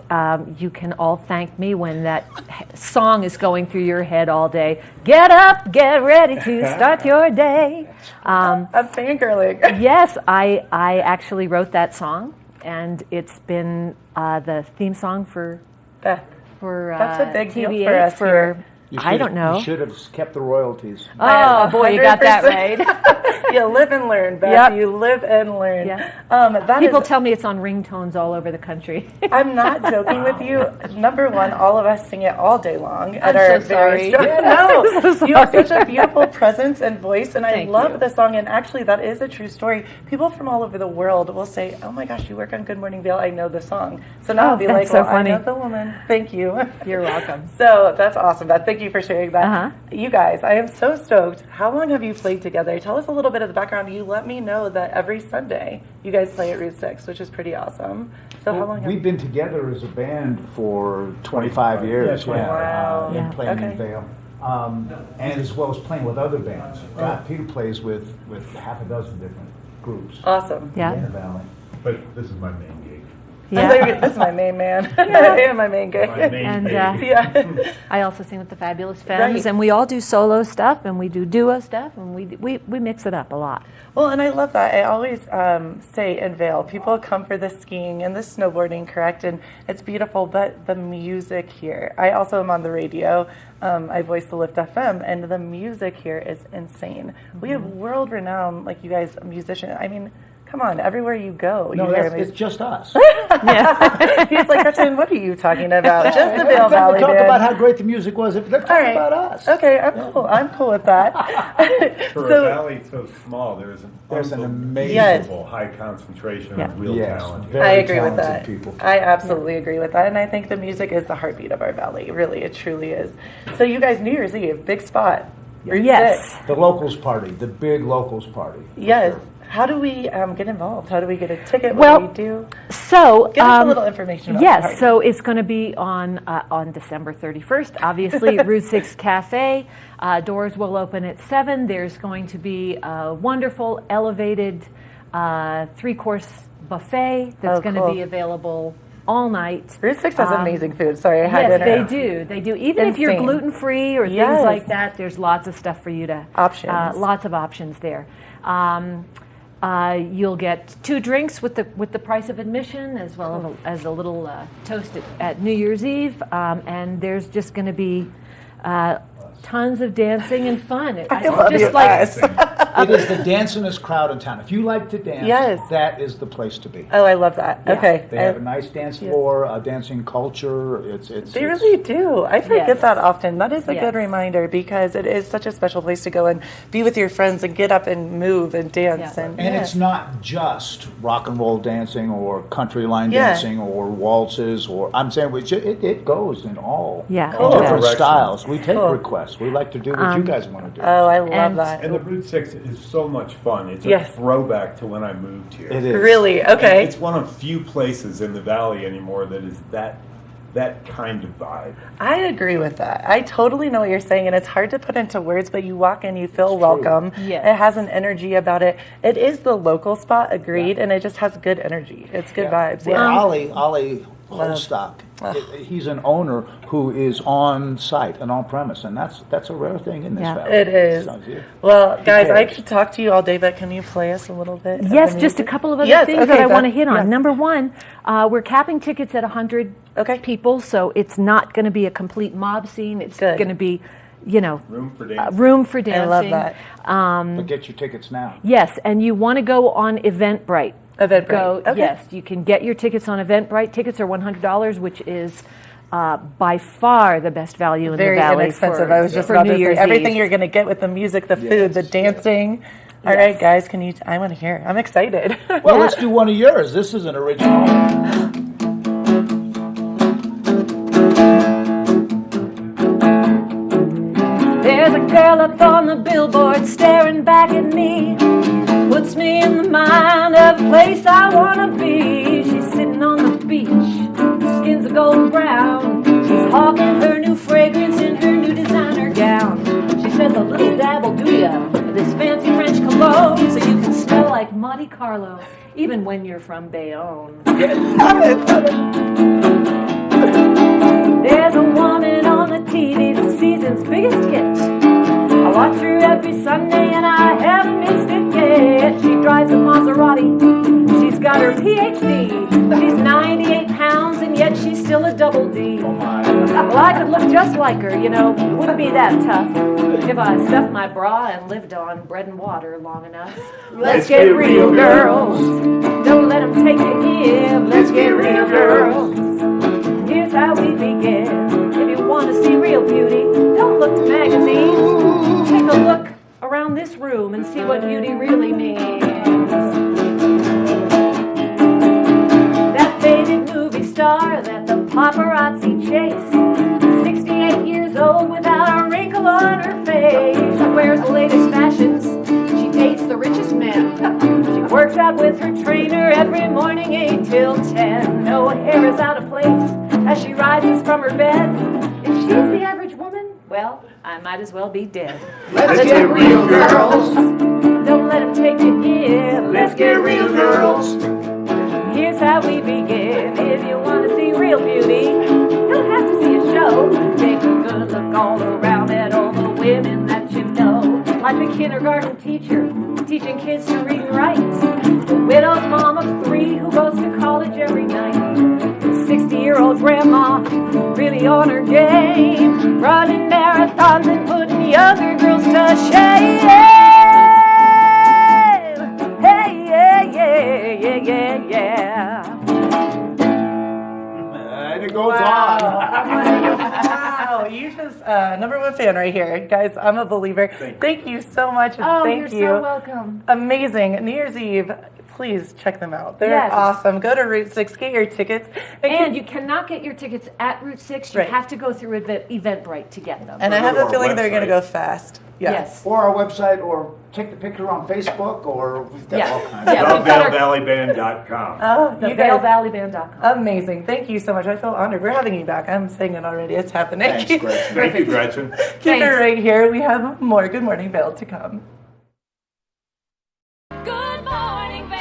you can all thank me when that song is going through your head all day. Get up, get ready to start your day. I'm fangirling. Yes, I actually wrote that song, and it's been the theme song for Beth. For that's a big TV8 deal for us for here. I don't know. You should have kept the royalties. Oh, boy, you got that 100%. right. You live and learn, Beth. Yep. You live and learn. Yeah. People tell me it's on ringtones all over the country. I'm not joking with you. Number one, all of us sing it all day long at I'm our so sorry. various No, So you have sorry. such a beautiful presence and voice, and I Thank love you. the song. And actually, that is a true story. People from all over the world will say, "Oh my gosh, you work on Good Morning Vail. I know the song." So now Oh, I'll be that's like, so "Well, funny. I know the woman." Thank you. You're welcome. So that's awesome, Beth. Thank you for sharing that. Uh-huh. You guys, I am so stoked. How long have you played together? Tell us a little bit of the background. You let me know that every Sunday you guys play at Route 6, which is pretty awesome. So how long have We've been together as a band for 25 years. Yes, we have. Wow. And playing in Okay. Vail. And as well as playing with other bands. Peter plays with half a dozen different groups. Awesome. Yeah. In the valley. But this is my main gig. This is my main man. And my main guy. My main And baby. Yeah. I also sing with the Fabulous Femmes, Right. and we all do solo stuff, and we do duo stuff, and we mix it up a lot. Well, and I love that. I always say in Vail, people come for the skiing and the snowboarding, correct? And it's beautiful, but the music here. I also am on the radio. I voice the Lift FM, and the music here is insane. We have world-renowned, like you guys, musicians. I mean, come on, everywhere you go, No, you hear it's just us. He's like, Gretchen, what are you talking about? Just the Vail Let's Valley talk Band. about how great the music was. Let's talk All right. about us. Okay, I'm cool with that. For So- a valley so small, there's an amazing Yes. high concentration Yeah. of real Yes, talent. very I agree with talented that. people. I absolutely agree with that. And I think the music is the heartbeat of our valley. Really, it truly is. So you guys, New Year's Eve, big spot. Route Yes. 6. The locals party, the big locals party. for Yes. sure. How do we get involved? How do we get a ticket? Well, What do we do? So, Give us a little information about the yes, party. so it's going to be on December 31st, obviously, Route 6 Cafe. Doors will open at 7. There's going to be a wonderful elevated 3-course buffet that's Oh, going to cool. be available all night. Route 6 has amazing food. Sorry, I had Yes, dinner. they do. They do. Even if you're Insane. gluten-free or Yes. things like that, there's lots of stuff for you to... Options. Lots of options there. You'll get 2 drinks with the price of admission, as well as a little toast at New Year's Eve, and there's just going to be tons of dancing and fun. I love you guys. It is the dancingest crowd in town. If you like to dance, Yes. that is the place to be. Oh, I love that. Yeah. Okay. They have a nice dance floor, a dancing culture. They really do. I forget Yes. that often. That is a Yes. good reminder because it is such a special place to go and be with your friends and get up and move and dance. Yeah. And, And yeah. it's not just rock and roll dancing or country line Yeah. dancing or waltzes or I'm saying it goes in all Yeah. Cool. different Directions. styles. We take Cool. requests. We like to do what you guys want to do. Oh, I love And- that. And the Route 6 is so much fun. It's Yes. a throwback to when I moved here. It is. Really? Okay. It's one of few places in the valley anymore that is that kind of vibe. I agree with that. I totally know what you're saying, and it's hard to put into words, but you walk in, you feel welcome. Yes. It has an energy about it. It is the local spot, agreed, and it just has good energy. It's good vibes. Well, Yeah. Ollie Holstock, he's an owner who is on site and on premise, and that's a rare thing in this Yeah. valley. It is. So, yeah. Well, guys, I cares? could talk to you all day, but can you play us a little bit? of Yes, the just a music? couple of other Yes, things okay, that I want to Beth. hit on. Yes. Number one, we're capping tickets at 100 people, so it's not going to be a complete mob scene. It's Good. going to be, you know, Room for dancing. room for I dancing. love that. But get your tickets now. Yes, and you want to go on Eventbrite. Eventbrite. Go, Okay. Yes, you can get your tickets on Eventbrite. Tickets are $100, which is by far the best value in Very the valley inexpensive. for, I was just for about New to say Year's everything Eve. you're going to get with the music, the food, the dancing. All Yes. right, guys, can you? I want to hear. I'm excited. Well, let's do one of yours. This is an original. There's a girl up on the billboard staring back at me. Puts me in the mind of a place I wanna be. She's sitting on the beach, her skin's a golden brown. She's hawking her new fragrance in her new designer gown. She says a little dab will do ya, this fancy French cologne, so you can smell like Monte Carlo, even when you're from Bayonne. There's a woman on the TV, the season's biggest hit. I watch her every Sunday and I haven't missed it yet. She drives a Maserati, she's got her PhD. She's 98 pounds and yet she's still a double D. Well, I could look just like her, you know. It wouldn't be that tough if I stuffed my bra and lived on bread and water long enough. Let's get real, girls. Don't let them take you here. Let's get real, girls. Here's how we begin. If you want to see real beauty, don't look to magazines. Take a look around this room and see what beauty really means. That faded movie star that the paparazzi chase, 68 years old without a wrinkle on her face. She wears the latest fashions. She dates the richest men. She works out with her trainer every morning 8 till 10. No hair is out of place as she rises from her bed. If she's the average woman, well, I might as well be dead. Let's get real, girls. Don't let them take you here. Let's get real, girls. Here's how we begin. If you want to see real beauty, you don't have to see a show. Take a good look all around at all the women that you know. Like the kindergarten teacher, teaching kids to read and write. The widowed mom of 3 who goes to college every night. 60-year-old grandma, really on her game. Running marathons and putting younger girls to shame. Hey, yeah, yeah, yeah, yeah, yeah. And it goes on. Wow, you just #1 fan right here, guys. I'm a believer. Thank you so much. Oh, thank you're you. so welcome. Amazing. New Year's Eve. Please check them out. They're Yes. awesome. Go to Route 6, get your tickets. And you cannot get your tickets at Route 6. You Right. have to go through Eventbrite to get them. And I have a feeling they're going to go fast. Yeah. Yes. Or our website, or take the picture on Facebook, or we've got all kinds of TheVailValleyBand.com. Oh, The you guys. VailValleyBand.com. Amazing. Thank you so much. I feel honored. We're having you back. I'm saying it already. It's happening. Thanks, Gretchen. Thank you, Gretchen. Keep it right here. We have more Good Morning Vail to come. Good morning, Vail.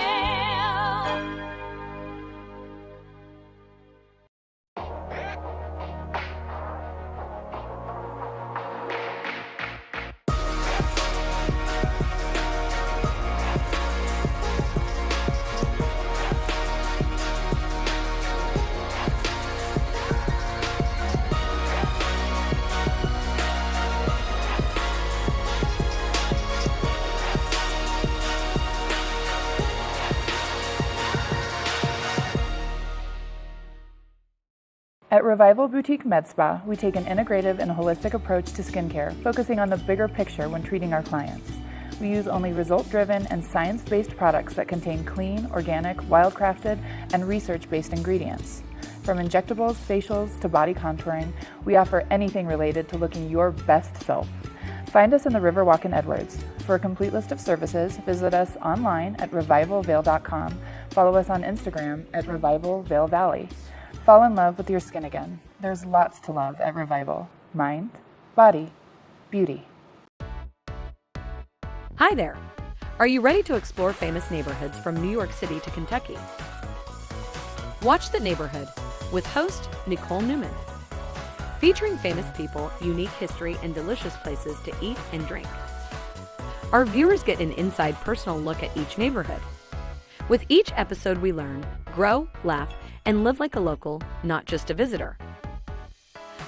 At Revival Boutique Med Spa, we take an integrative and holistic approach to skincare, focusing on the bigger picture when treating our clients. We use only result-driven and science-based products that contain clean, organic, wildcrafted, and research-based ingredients. From injectables, facials, to body contouring, we offer anything related to looking your best self. Find us in the Riverwalk in Edwards. For a complete list of services, visit us online at revivalvail.com. Follow us on Instagram at Revival Vail Valley. Fall in love with your skin again. There's lots to love at Revival. Mind, body, beauty. Hi there. Are you ready to explore famous neighborhoods from New York City to Kentucky? Watch The Neighborhood with host Nicole Newman. Featuring famous people, unique history, and delicious places to eat and drink. Our viewers get an inside personal look at each neighborhood. With each episode we learn, grow, laugh, and live like a local, not just a visitor.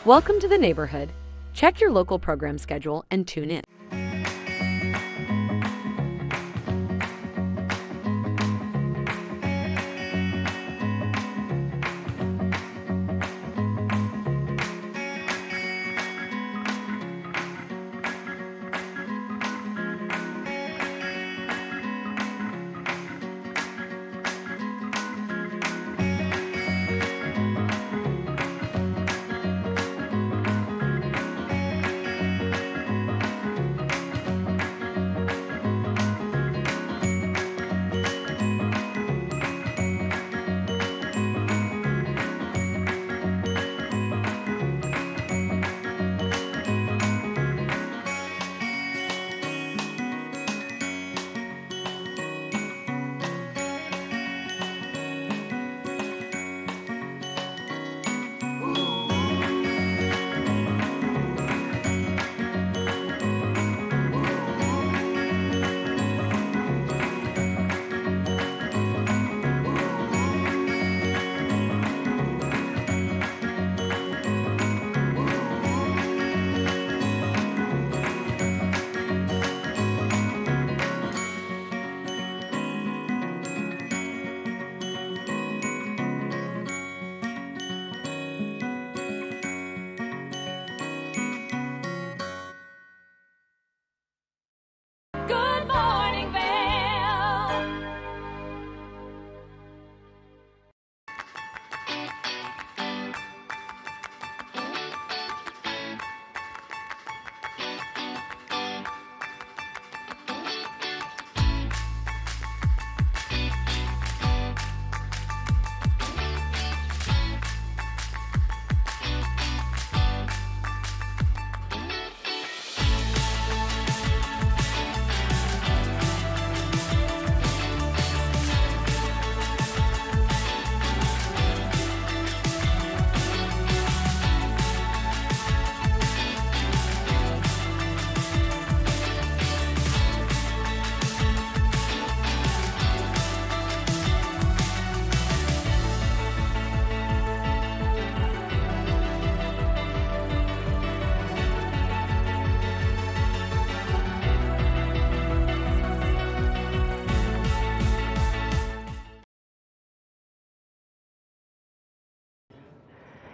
Welcome to The Neighborhood. Check your local program schedule and tune in.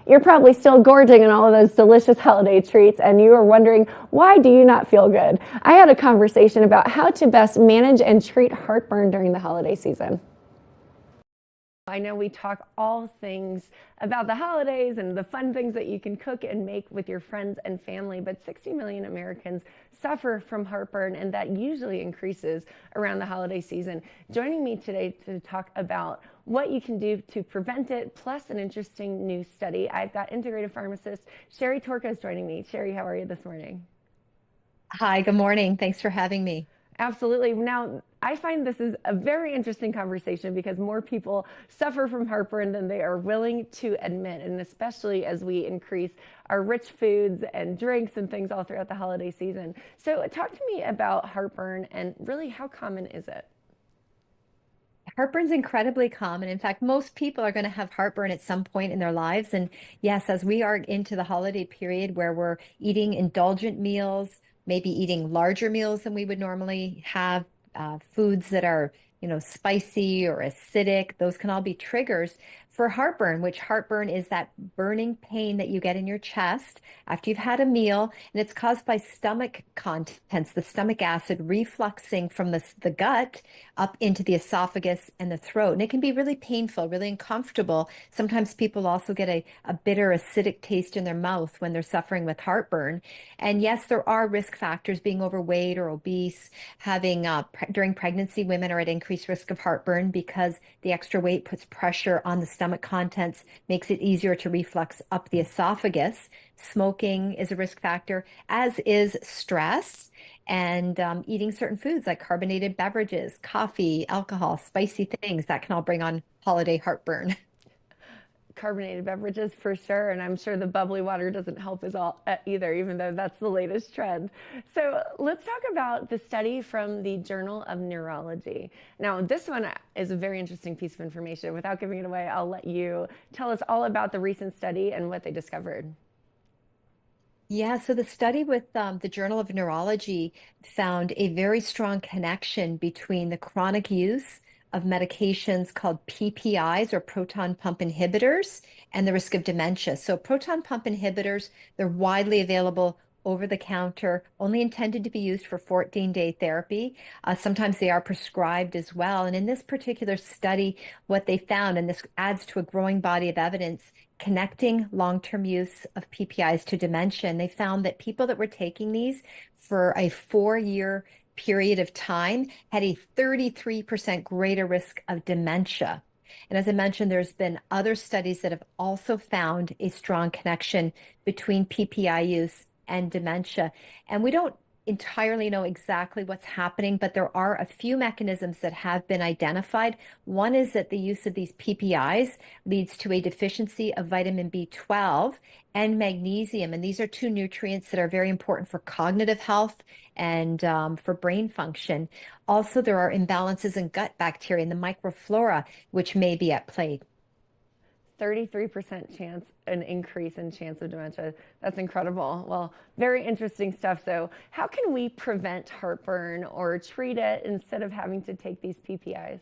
You're probably still gorging on all of those delicious holiday treats, and you are wondering, why do you not feel good? I had a conversation about how to best manage and treat heartburn during the holiday season. I know we talk all things about the holidays and the fun things that you can cook and make with your friends and family, but 60 million Americans suffer from heartburn, and that usually increases around the holiday season. Joining me today to talk about what you can do to prevent it, plus an interesting new study, I've got integrative pharmacist Sherry Torkos joining me. Sherry, how are you this morning? Hi, good morning. Thanks for having me. Absolutely. Now, I find this is a very interesting conversation because more people suffer from heartburn than they are willing to admit, and especially as we increase our rich foods and drinks and things all throughout the holiday season. So talk to me about heartburn and really how common is it? Heartburn's incredibly common. In fact, most people are going to have heartburn at some point in their lives. And yes, as we are into the holiday period where we're eating indulgent meals, maybe eating larger meals than we would normally have, foods that are, spicy or acidic, those can all be triggers for heartburn, which heartburn is that burning pain that you get in your chest after you've had a meal, and it's caused by stomach contents, the stomach acid refluxing from the gut up into the esophagus and the throat. And it can be really painful, really uncomfortable. Sometimes people also get a bitter, acidic taste in their mouth when they're suffering with heartburn. And yes, there are risk factors. Being overweight or obese, having during pregnancy, women are at increased risk of heartburn because the extra weight puts pressure on the stomach contents, makes it easier to reflux up the esophagus. Smoking is a risk factor, as is stress, and eating certain foods like carbonated beverages, coffee, alcohol, spicy things that can all bring on holiday heartburn. Carbonated beverages for sure, and I'm sure the bubbly water doesn't help either, even though that's the latest trend. So let's talk about the study from the Journal of Neurology. Now, this one is a very interesting piece of information. Without giving it away, I'll let you tell us all about the recent study and what they discovered. Yeah, so the study with the Journal of Neurology found a very strong connection between the chronic use of medications called PPIs, or proton pump inhibitors, and the risk of dementia. So proton pump inhibitors, they're widely available over the counter, only intended to be used for 14-day therapy. Sometimes they are prescribed as well. And in this particular study, what they found, and this adds to a growing body of evidence, connecting long-term use of PPIs to dementia. And they found that people that were taking these for a 4-year period of time had a 33% greater risk of dementia. And as I mentioned, there's been other studies that have also found a strong connection between PPI use and dementia. And we don't entirely know exactly what's happening, but there are a few mechanisms that have been identified. One is that the use of these PPIs leads to a deficiency of vitamin B12 and magnesium. And these are two nutrients that are very important for cognitive health and for brain function. Also, there are imbalances in gut bacteria and the microflora, which may be at play. 33% chance, an increase in chance of dementia. That's incredible. Well, very interesting stuff. So how can we prevent heartburn or treat it instead of having to take these PPIs?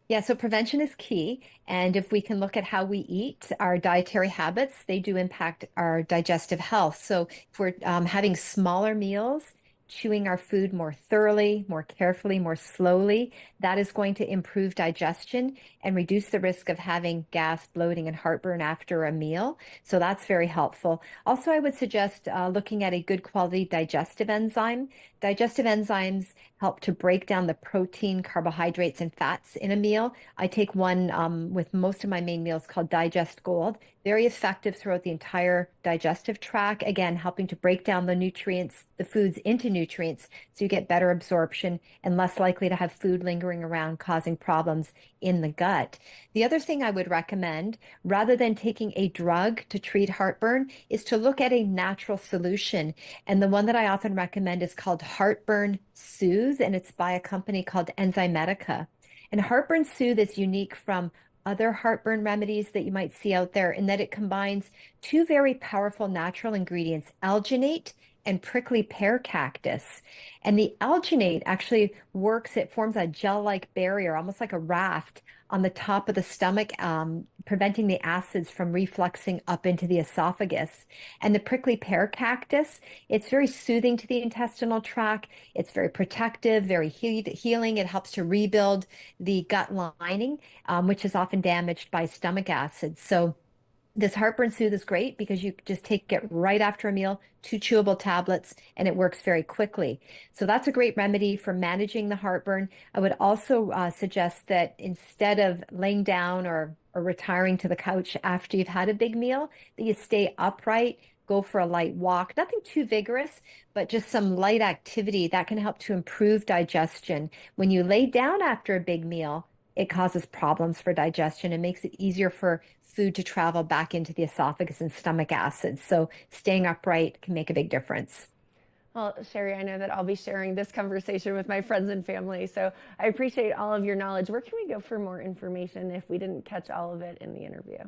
Yeah, so prevention is key. And if we can look at how we eat, our dietary habits, they do impact our digestive health. So if we're having smaller meals, chewing our food more thoroughly, more carefully, more slowly, that is going to improve digestion and reduce the risk of having gas, bloating, and heartburn after a meal. So that's very helpful. Also, I would suggest looking at a good quality digestive enzyme. Digestive enzymes help to break down the protein, carbohydrates, and fats in a meal. I take one with most of my main meals called Digest Gold. Very effective throughout the entire digestive tract. Again, helping to break down the nutrients, the foods into nutrients, so you get better absorption and less likely to have food lingering around causing problems in the gut. The other thing I would recommend, rather than taking a drug to treat heartburn, is to look at a natural solution. And the one that I often recommend is called Heartburn Soothe, and it's by a company called Enzymedica. And Heartburn Soothe is unique from other heartburn remedies that you might see out there in that it combines two very powerful natural ingredients, alginate and prickly pear cactus. And the alginate actually works, it forms a gel-like barrier, almost like a raft on the top of the stomach, preventing the acids from refluxing up into the esophagus. And the prickly pear cactus, it's very soothing to the intestinal tract. It's very protective, very healing. It helps to rebuild the gut lining, which is often damaged by stomach acids. So this heartburn soothe is great because you just take it right after a meal, 2 chewable tablets, and it works very quickly. So that's a great remedy for managing the heartburn. I would also suggest that instead of laying down or retiring to the couch after you've had a big meal, that you stay upright, go for a light walk, nothing too vigorous, but just some light activity that can help to improve digestion. When you lay down after a big meal, it causes problems for digestion and makes it easier for food to travel back into the esophagus and stomach acids. So staying upright can make a big difference. Well, Sherry, I know that I'll be sharing this conversation with my friends and family, so I appreciate all of your knowledge. Where can we go for more information if we didn't catch all of it in the interview?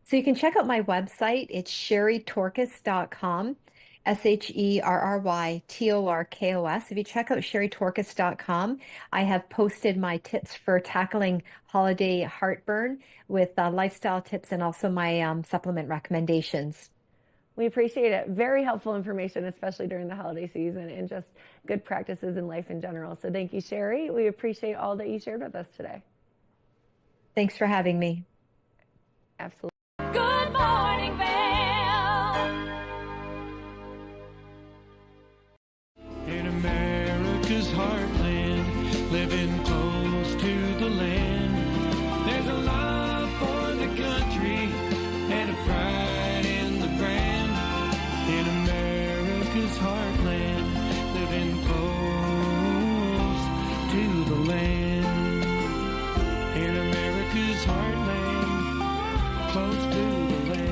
So you can check out my website. It's sherrytorkos.com. SherryTorkos. If you check out sherrytorkos.com, I have posted my tips for tackling holiday heartburn with lifestyle tips and also my supplement recommendations. We appreciate it. Very helpful information, especially during the holiday season, and just good practices in life in general. So thank you, Sherry. We appreciate all that you shared with us today. Thanks for having me. Absolutely. Good morning, Vail. In America's heartland, living close to the land, there's a love for the country and a pride in the brand. In America's heartland, living close to the land. In America's heartland, close to the land.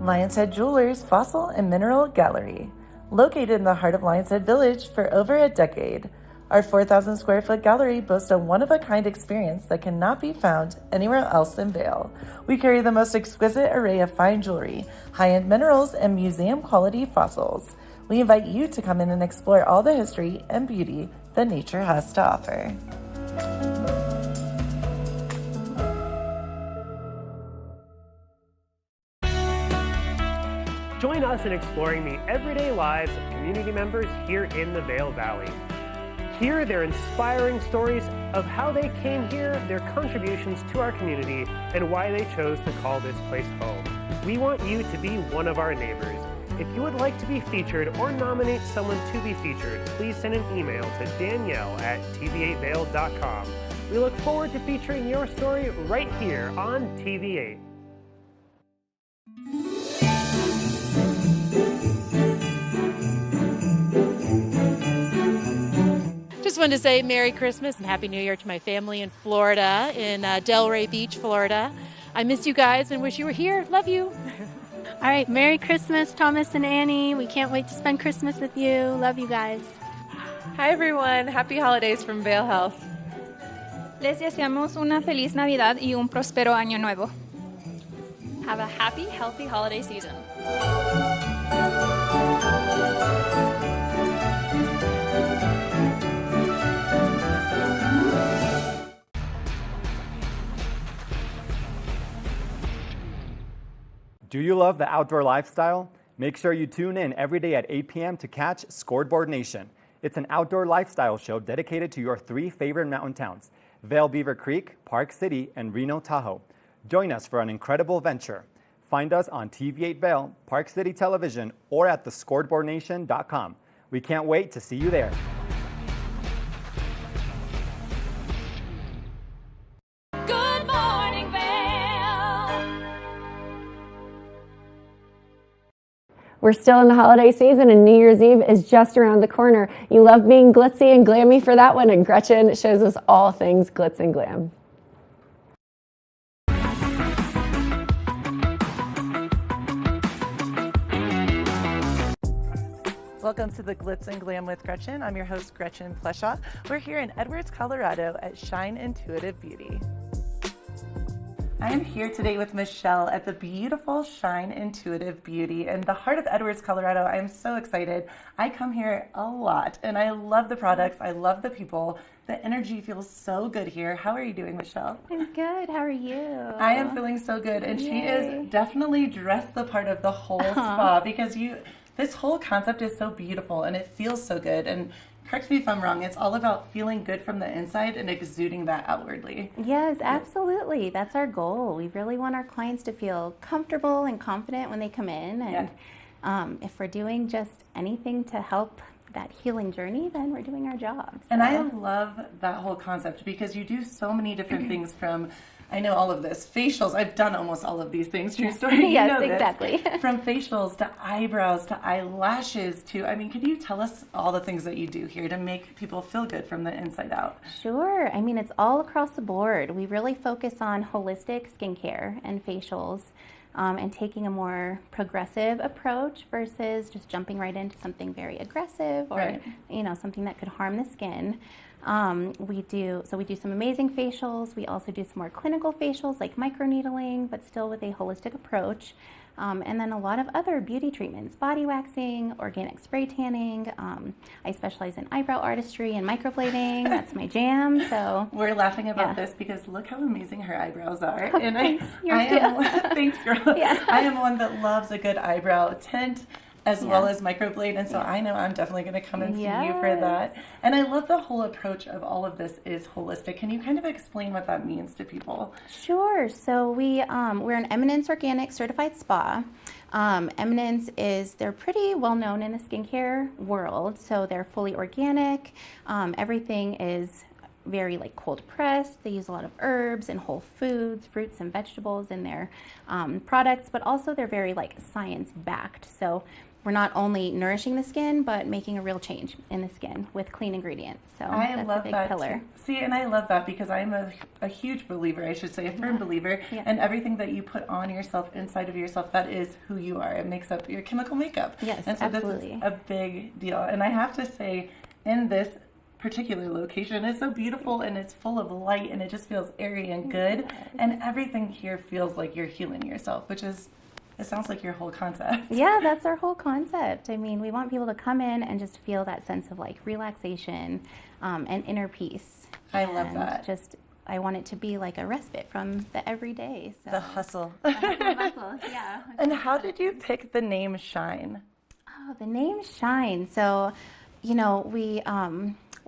Lion's Head Jewelers Fossil and Mineral Gallery. Located in the heart of Lion's Head Village for over a decade, our 4,000 square foot gallery boasts a one-of-a-kind experience that cannot be found anywhere else in Vail. We carry the most exquisite array of fine jewelry, high-end minerals, and museum-quality fossils. We invite you to come in and explore all the history and beauty that nature has to offer. Join us in exploring the everyday lives of community members here in the Vail Valley. Hear their inspiring stories of how they came here, their contributions to our community, and why they chose to call this place home. We want you to be one of our neighbors. If you would like to be featured or nominate someone to be featured, please send an email to danielle@tv8vail.com. We look forward to featuring your story right here on TV8. Just wanted to say Merry Christmas and Happy New Year to my family in Florida, in Delray Beach, Florida. I miss you guys and wish you were here. Love you. All right, Merry Christmas, Thomas and Annie. We can't wait to spend Christmas with you. Love you guys. Hi everyone, happy holidays from Vail Health. Les deseamos una feliz Navidad y un próspero año nuevo. Have a happy, healthy holiday season. Do you love the outdoor lifestyle? Make sure you tune in every day at 8 p.m. to catch Scoreboard Nation. It's an outdoor lifestyle show dedicated to your 3 favorite mountain towns, Vail Beaver Creek, Park City, and Reno Tahoe. Join us for an incredible venture. Find us on TV8 Vail, Park City Television, or at thescoreboardnation.com. We can't wait to see you there. Good morning, Vail. We're still in the holiday season and New Year's Eve is just around the corner. You love being glitzy and glammy for that one, and Gretchen shows us all things glitz and glam. Welcome to the Glitz and Glam with Gretchen. I'm your host, Gretchen Pleshaw. We're here in Edwards, Colorado at Shine Intuitive Beauty. I am here today with Michelle at the beautiful Shine Intuitive Beauty in the heart of Edwards, Colorado. I am so excited. I come here a lot and I love the products. I love the people. The energy feels so good here. How are you doing, Michelle? I'm good. How are you? I am feeling so good. And Yay. She is definitely dressed the part of the whole spa because this whole concept is so beautiful and it feels so good. And correct me if I'm wrong, it's all about feeling good from the inside and exuding that outwardly. Yes, absolutely. That's our goal. We really want our clients to feel comfortable and confident when they come in. And if we're doing just anything to help that healing journey, then we're doing our job. So. And I love that whole concept because you do so many different things from, I know all of this, facials. I've done almost all of these things, true story. Yes, you know exactly. From facials to eyebrows to eyelashes to, could you tell us all the things that you do here to make people feel good from the inside out? Sure. It's all across the board. We really focus on holistic skincare and facials. And taking a more progressive approach versus just jumping right into something very aggressive or something that could harm the skin. We do some amazing facials. We also do some more clinical facials like microneedling, but still with a holistic approach. And then a lot of other beauty treatments, body waxing, organic spray tanning. I specialize in eyebrow artistry and microblading. That's my jam. So we're laughing about this because look how amazing her eyebrows are. Oh, and thanks. Thanks, girl. Yeah. I am one that loves a good eyebrow tint as well as microblade, and so I know I'm definitely going to come and see you for that. And I love the whole approach of all of this is holistic. Can you kind of explain what that means to people? Sure. So we're an Eminence Organic certified spa. Eminence they're pretty well known in the skincare world, so they're fully organic. Everything is very cold pressed. They use a lot of herbs and whole foods, fruits and vegetables in their products, but also they're very science backed. So we're not only nourishing the skin, but making a real change in the skin with clean ingredients. So I love a big that pillar. Too. See, and I love that because I'm a huge believer, I should say, a firm believer, and everything that you put on yourself, inside of yourself, that is who you are. It makes up your chemical makeup. Yes, and so absolutely. This is a big deal. And I have to say, in this particular location, it's so beautiful and it's full of light and it just feels airy and good. And everything here feels like you're healing yourself, which is, it sounds like your whole concept. Yeah, that's our whole concept. We want people to come in and just feel that sense of relaxation and inner peace. I love that. I want it to be like a respite from the everyday. So. The hustle. Hustle, yeah. And how did you pick the name Shine? Oh, the name Shine. So,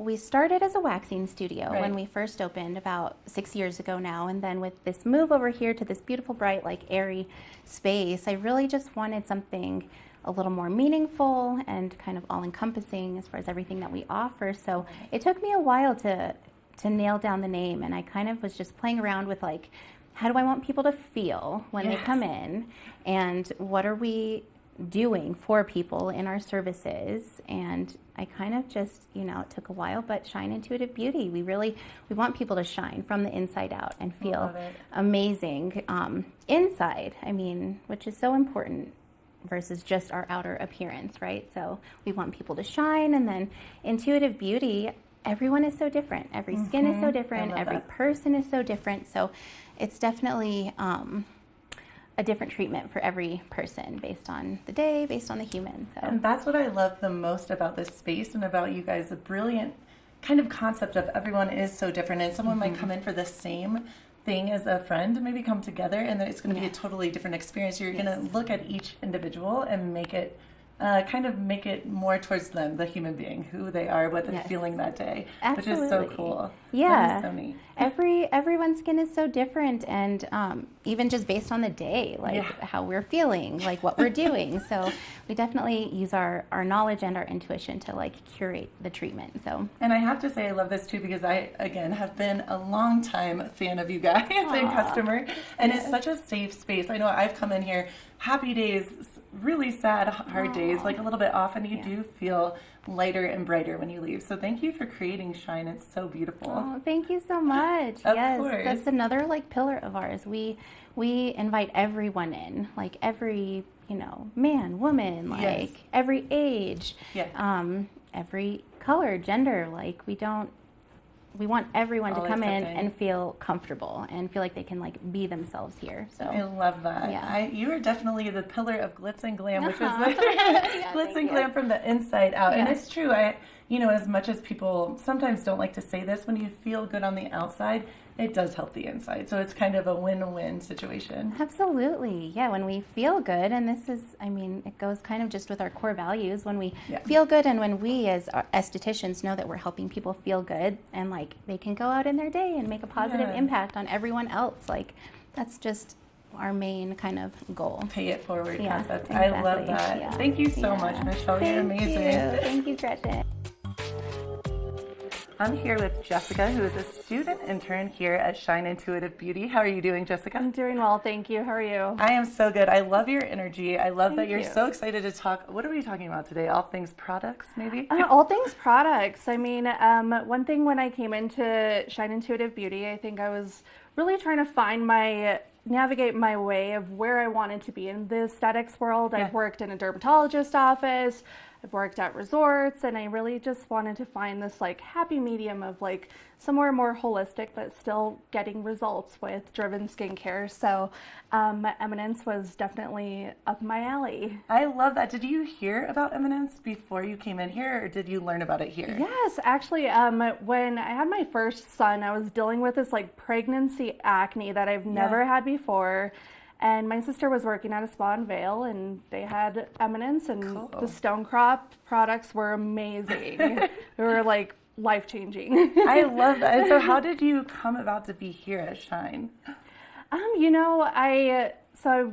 we started as a waxing studio when we first opened about 6 years ago now, and then with this move over here to this beautiful, bright, airy space, I really just wanted something a little more meaningful and kind of all-encompassing as far as everything that we offer. So it took me a while to nail down the name, and I kind of was just playing around with how do I want people to feel when they come in, and what are we doing for people in our services. And I kind of just, it took a while, but Shine Intuitive Beauty. We want people to shine from the inside out and feel amazing inside, which is so important versus just our outer appearance, right? So we want people to shine. And then Intuitive Beauty, everyone is so different. Every skin is so different. Every person is so different. So it's definitely a different treatment for every person based on the day, based on the human. So. And that's what I love the most about this space and about you guys, the brilliant kind of concept of everyone is so different, and someone might come in for the same thing as a friend, maybe come together, and it's going to be a totally different experience. You're going to look at each individual and make it make it more towards them, the human being, who they are, what they're feeling that day, which is so cool. Yeah, that is so neat. Everyone's skin is so different, and even just based on the day, how we're feeling, what we're doing. So we definitely use our knowledge and our intuition to curate the treatment. So, and I have to say I love this too because I again have been a long time fan of you guys and customer, and it's such a safe space. I know I've come in here happy days really sad, hard days, like a little bit off, and you do feel lighter and brighter when you leave. So thank you for creating Shine. It's so beautiful. Oh, thank you so much. Of Yes, course. that's another like pillar of ours. We invite everyone in, like every, man, woman, like every age, every color, gender. Like we want everyone to come in and feel comfortable and feel like they can like be themselves here. So I love that. Yeah. You are definitely the pillar of glitz and glam, which was like glitz and glam from the inside out. And it's true. As much as people sometimes don't like to say this, when you feel good on the outside, it does help the inside. So it's kind of a win-win situation. Absolutely. Yeah, when we feel good, and this is, it goes kind of just with our core values, when we feel good and when we as estheticians know that we're helping people feel good and like they can go out in their day and make a positive impact on everyone else, like that's just our main kind of goal. Pay it forward concept. Exactly. I love that. Yeah. Thank you so much, Michelle. You're amazing. Thank you, Gretchen. I'm here with Jessica, who is a student intern here at Shine Intuitive Beauty. How are you doing, Jessica? I'm doing well, thank you. How are you? I am so good. I love your energy. I love that you're so excited to talk. What are we talking about today? All things products, maybe? All things products. One thing when I came into Shine Intuitive Beauty, I think I was really trying to navigate my way of where I wanted to be in the aesthetics world. I've worked in a dermatologist office. I've worked at resorts, and I really just wanted to find this like happy medium of like somewhere more holistic but still getting results with driven skincare. So Eminence was definitely up my alley. I love that. Did you hear about Eminence before you came in here, or did you learn about it here? Yes, actually, when I had my first son, I was dealing with this like pregnancy acne that I've never had before. And my sister was working at a spa in Vail, and they had Eminence, and the Stone Crop products were amazing. They were like life-changing. I love that. And so how did you come about to be here at Shine? I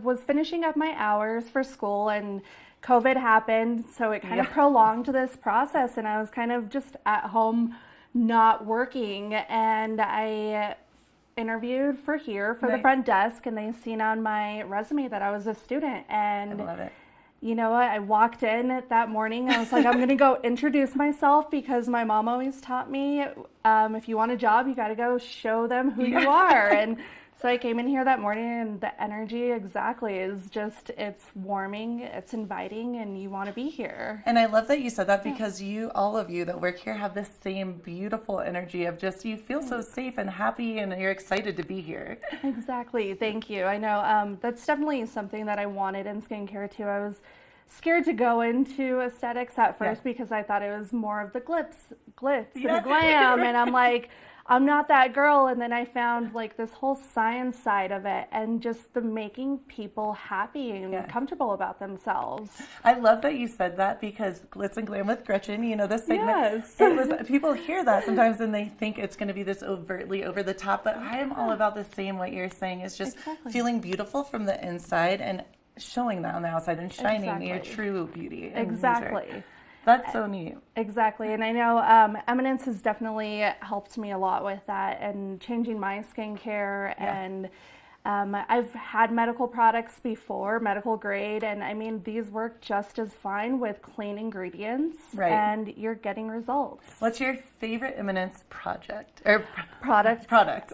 was finishing up my hours for school, and COVID happened, so it kind of prolonged this process, and I was kind of just at home not working, and I interviewed for the front desk, and they seen on my resume that I was a student, and I love it. You know what, I walked in that morning, I was like, I'm gonna go introduce myself, because my mom always taught me, if you want a job, you gotta go show them who you are. And so I came in here that morning, and the energy is just, it's warming, it's inviting, and you want to be here. And I love that you said that, because all of you that work here have this same beautiful energy of just, you feel so safe and happy, and you're excited to be here. Exactly. Thank you. I know that's definitely something that I wanted in skincare too. I was scared to go into aesthetics at first because I thought it was more of the glitz and the glam, and I'm like, I'm not that girl. And then I found like this whole science side of it, and just the making people happy and comfortable about themselves. I love that you said that, because Glitz and Glam with Gretchen, this segment, it was, people hear that sometimes and they think it's going to be this overtly over the top, but I am all about the same, what you're saying is just feeling beautiful from the inside and showing that on the outside and shining your true beauty. Exactly. That's so neat. Exactly. And I know Eminence has definitely helped me a lot with that, and changing my skincare. And I've had medical products before, medical grade, and these work just as fine with clean ingredients, and you're getting results. What's your favorite Eminence project or product?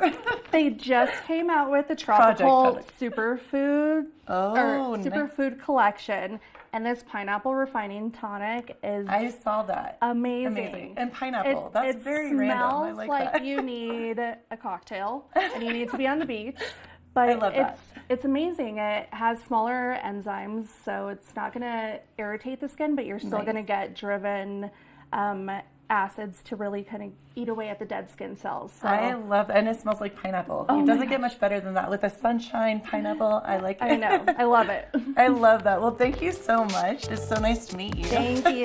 They just came out with the tropical superfood superfood collection. And this pineapple refining tonic is amazing. And pineapple, that's very random. I like that. It smells like you need a cocktail and you need to be on the beach. But I love that. It's amazing. It has smaller enzymes, so it's not going to irritate the skin, but you're still going to get driven acids to really kind of eat away at the dead skin cells. So. I love it. And it smells like pineapple. It doesn't get much better than that. With the sunshine pineapple, I like it. I know. I love it. I love that. Well, thank you so much. It's so nice to meet you. Thank you.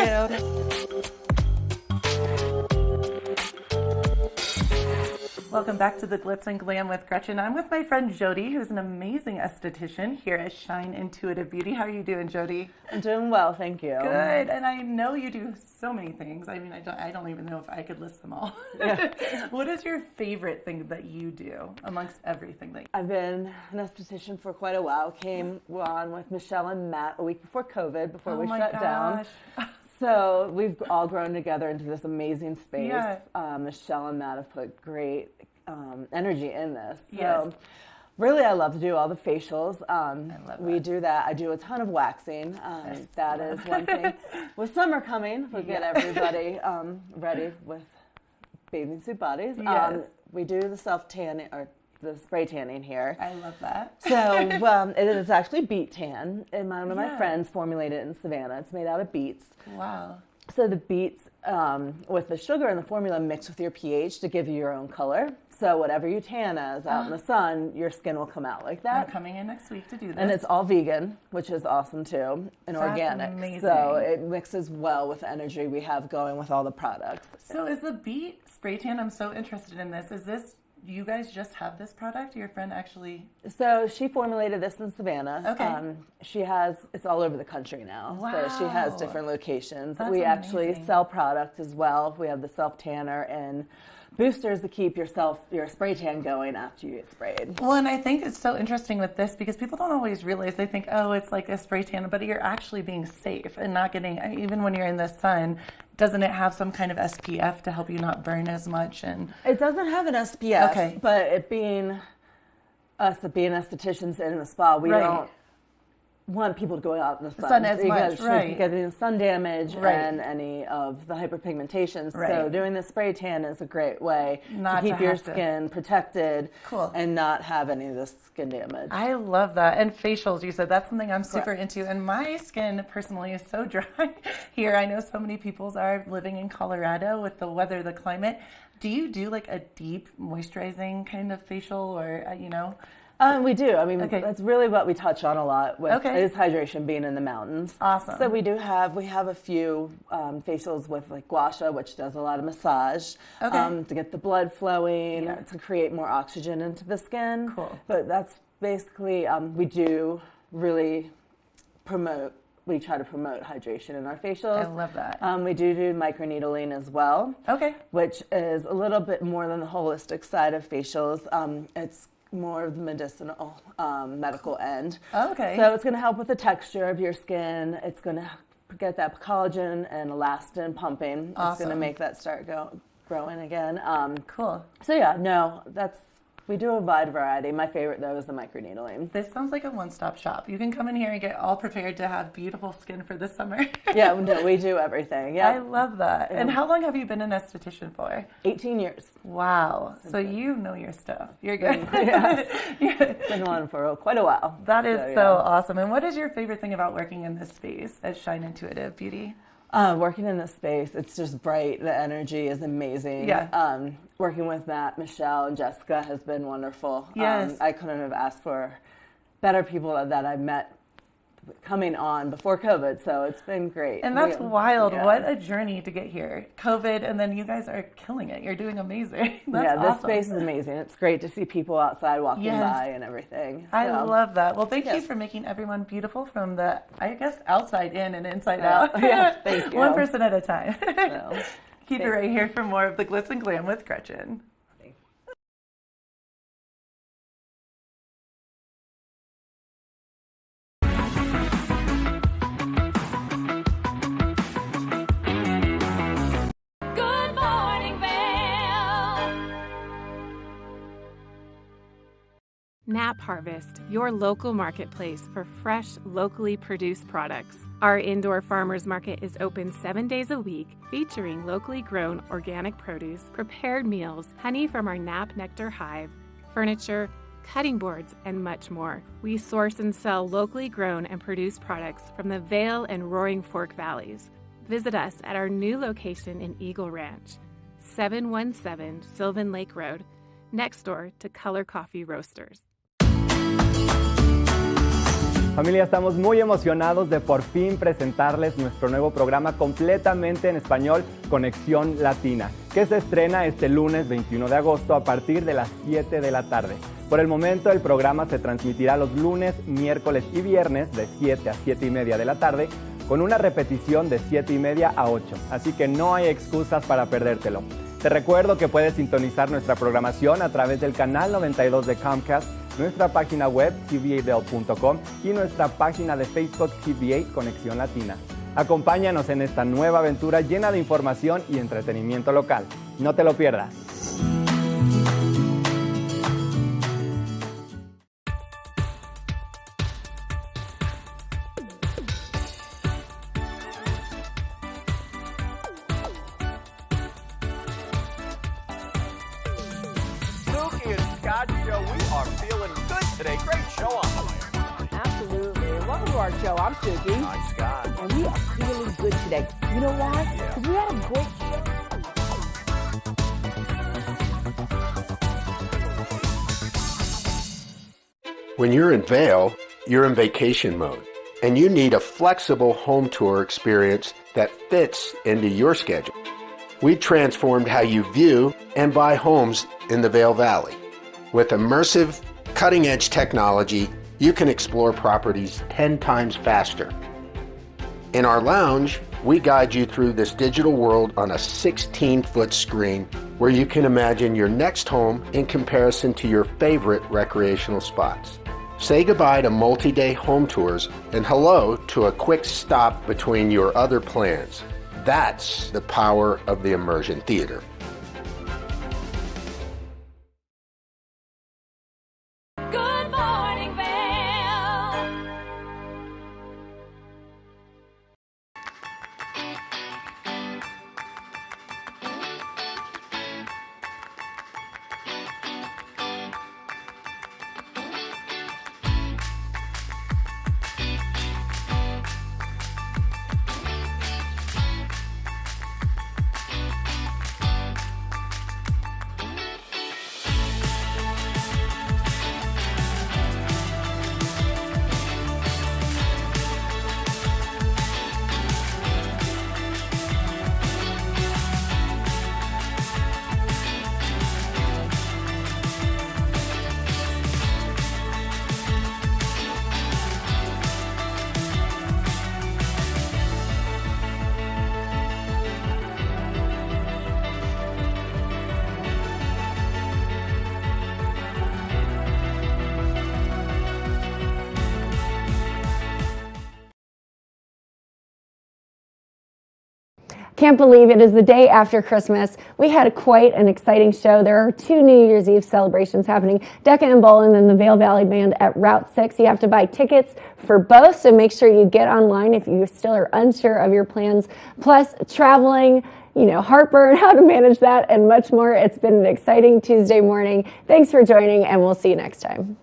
Welcome back to the Glitz and Glam with Gretchen. I'm with my friend Jody, who's an amazing esthetician here at Shine Intuitive Beauty. How are you doing, Jody? I'm doing well, thank you. Good, and I know you do so many things. I mean, I don't even know if I could list them all. Yeah. What is your favorite thing that you do amongst everything that you do? I've been an esthetician for quite a while. Came on with Michelle and Matt a week before COVID, before we shut down. So we've all grown together into this amazing space. Yeah. Michelle and Matt have put great energy in this. So Yes. really, I love to do all the facials. We that. do that. I do a ton of waxing. That is one thing. With summer coming, we get everybody ready with bathing suit bodies. Yes. We do the self-tanning, or the spray tanning here. I love that. So it is actually beet tan, and one of my friends formulated it in Savannah. It's made out of beets. Wow. So the beets with the sugar in the formula mix with your pH to give you your own color. So whatever you tan as out in the sun, your skin will come out like that. I'm coming in next week to do this. And it's all vegan, which is awesome too, and That's organic. amazing. So it mixes well with the energy we have going with all the products. So is the beet spray tan, I'm so interested in this. Is this, you guys just have this product? Your friend actually? So she formulated this in Savannah. Okay. It's all over the country now. Wow. So she has different locations. That's we actually amazing. sell product as well. We have the self-tanner and boosters to keep your spray tan going after you get sprayed. Well, and I think it's so interesting with this because people don't always realize, they think, oh, it's like a spray tan, but you're actually being safe and not getting, even when you're in the sun, doesn't it have some kind of SPF to help you not burn as much? And it doesn't have an SPF, Okay. but it being estheticians in the spa, we don't want people to go out in the sun as because much, right. you get any sun damage Right. and any of the hyperpigmentation. So Right. doing the spray tan is a great way Not to keep to your have to. skin protected Cool. and not have any of this skin damage. I love that. And facials, you said, that's something I'm super into. And my skin personally is so dry here. I know so many people are living in Colorado with the weather, the climate. Do you do like a deep moisturizing kind of facial or, We do. I mean, that's really what we touch on a lot with is hydration being in the mountains. Awesome. So we have a few facials with like gua sha, which does a lot of massage to get the blood flowing, to create more oxygen into the skin. Cool. But that's basically, we do really we try to promote hydration in our facials. I love that. We do microneedling as well. Okay. Which is a little bit more than the holistic side of facials. It's more of the medicinal, medical end. Okay. So it's going to help with the texture of your skin. It's going to get that collagen and elastin pumping. It's going to Awesome. make that start growing again. Cool. So we do a wide variety. My favorite though is the microneedling. This sounds like a one-stop shop. You can come in here and get all prepared to have beautiful skin for the summer. Yeah, no, we do everything. Yeah. I love that. And how long have you been an esthetician for? 18 years. Wow. So you know your stuff. You're good. It's been on for quite a while. That is so awesome. And what is your favorite thing about working in this space at Shine Intuitive Beauty? Working in this space, it's just bright. The energy is amazing. Yeah. Working with Matt, Michelle, and Jessica has been wonderful. Yes. I couldn't have asked for better people that I met coming on before COVID, so it's been great. And that's wild. Yeah. What a journey to get here. COVID, and then you guys are killing it. You're doing amazing. That's this awesome. space is amazing. It's great to see people outside walking by and everything. I So, love that. Well, thank you yes. for making everyone beautiful from the, I guess, outside in and inside Yeah. out. Yeah, thank you. One person at a time. So, Keep it right here for more of the Glitz and Glam with Gretchen. Good morning, Vail. Nap Harvest, your local marketplace for fresh, locally produced products. Our indoor farmers market is open 7 days a week, featuring locally grown organic produce, prepared meals, honey from our Nap Nectar hive, furniture, cutting boards, and much more. We source and sell locally grown and produced products from the Vail and Roaring Fork Valleys. Visit us at our new location in Eagle Ranch, 717 Sylvan Lake Road, next door to Color Coffee Roasters. Familia, estamos muy emocionados de por fin presentarles nuestro nuevo programa completamente en español, Conexión Latina, que se estrena este lunes 21 de agosto a partir de las 7 de la tarde. Por el momento, el programa se transmitirá los lunes, miércoles y viernes de 7 a 7 y media de la tarde, con una repetición de 7 y media a 8, así que no hay excusas para perdértelo. Te recuerdo que puedes sintonizar nuestra programación a través del canal 92 de Comcast, nuestra página web tva.com y nuestra página de Facebook TVA Conexión Latina. Acompáñanos en esta nueva aventura llena de información y entretenimiento local. No te lo pierdas. Today, great show on the way. Absolutely. Welcome to our show. I'm Suki. I'm Scott. And we are feeling good today. You know why? Because we had a great show. When you're in Vail, you're in vacation mode, and you need a flexible home tour experience that fits into your schedule. We transformed how you view and buy homes in the Vail Valley. With immersive, cutting-edge technology, you can explore properties 10 times faster. In our lounge, we guide you through this digital world on a 16-foot screen where you can imagine your next home in comparison to your favorite recreational spots. Say goodbye to multi-day home tours and hello to a quick stop between your other plans. That's the power of the immersion theater. Can't believe it is the day after Christmas. We had quite an exciting show. There are 2 New Year's Eve celebrations happening, Decca and Bolin and the Vail Valley Band at Route 6. You have to buy tickets for both, so make sure you get online if you still are unsure of your plans. Plus, traveling, heartburn, how to manage that, and much more. It's been an exciting Tuesday morning. Thanks for joining, and we'll see you next time.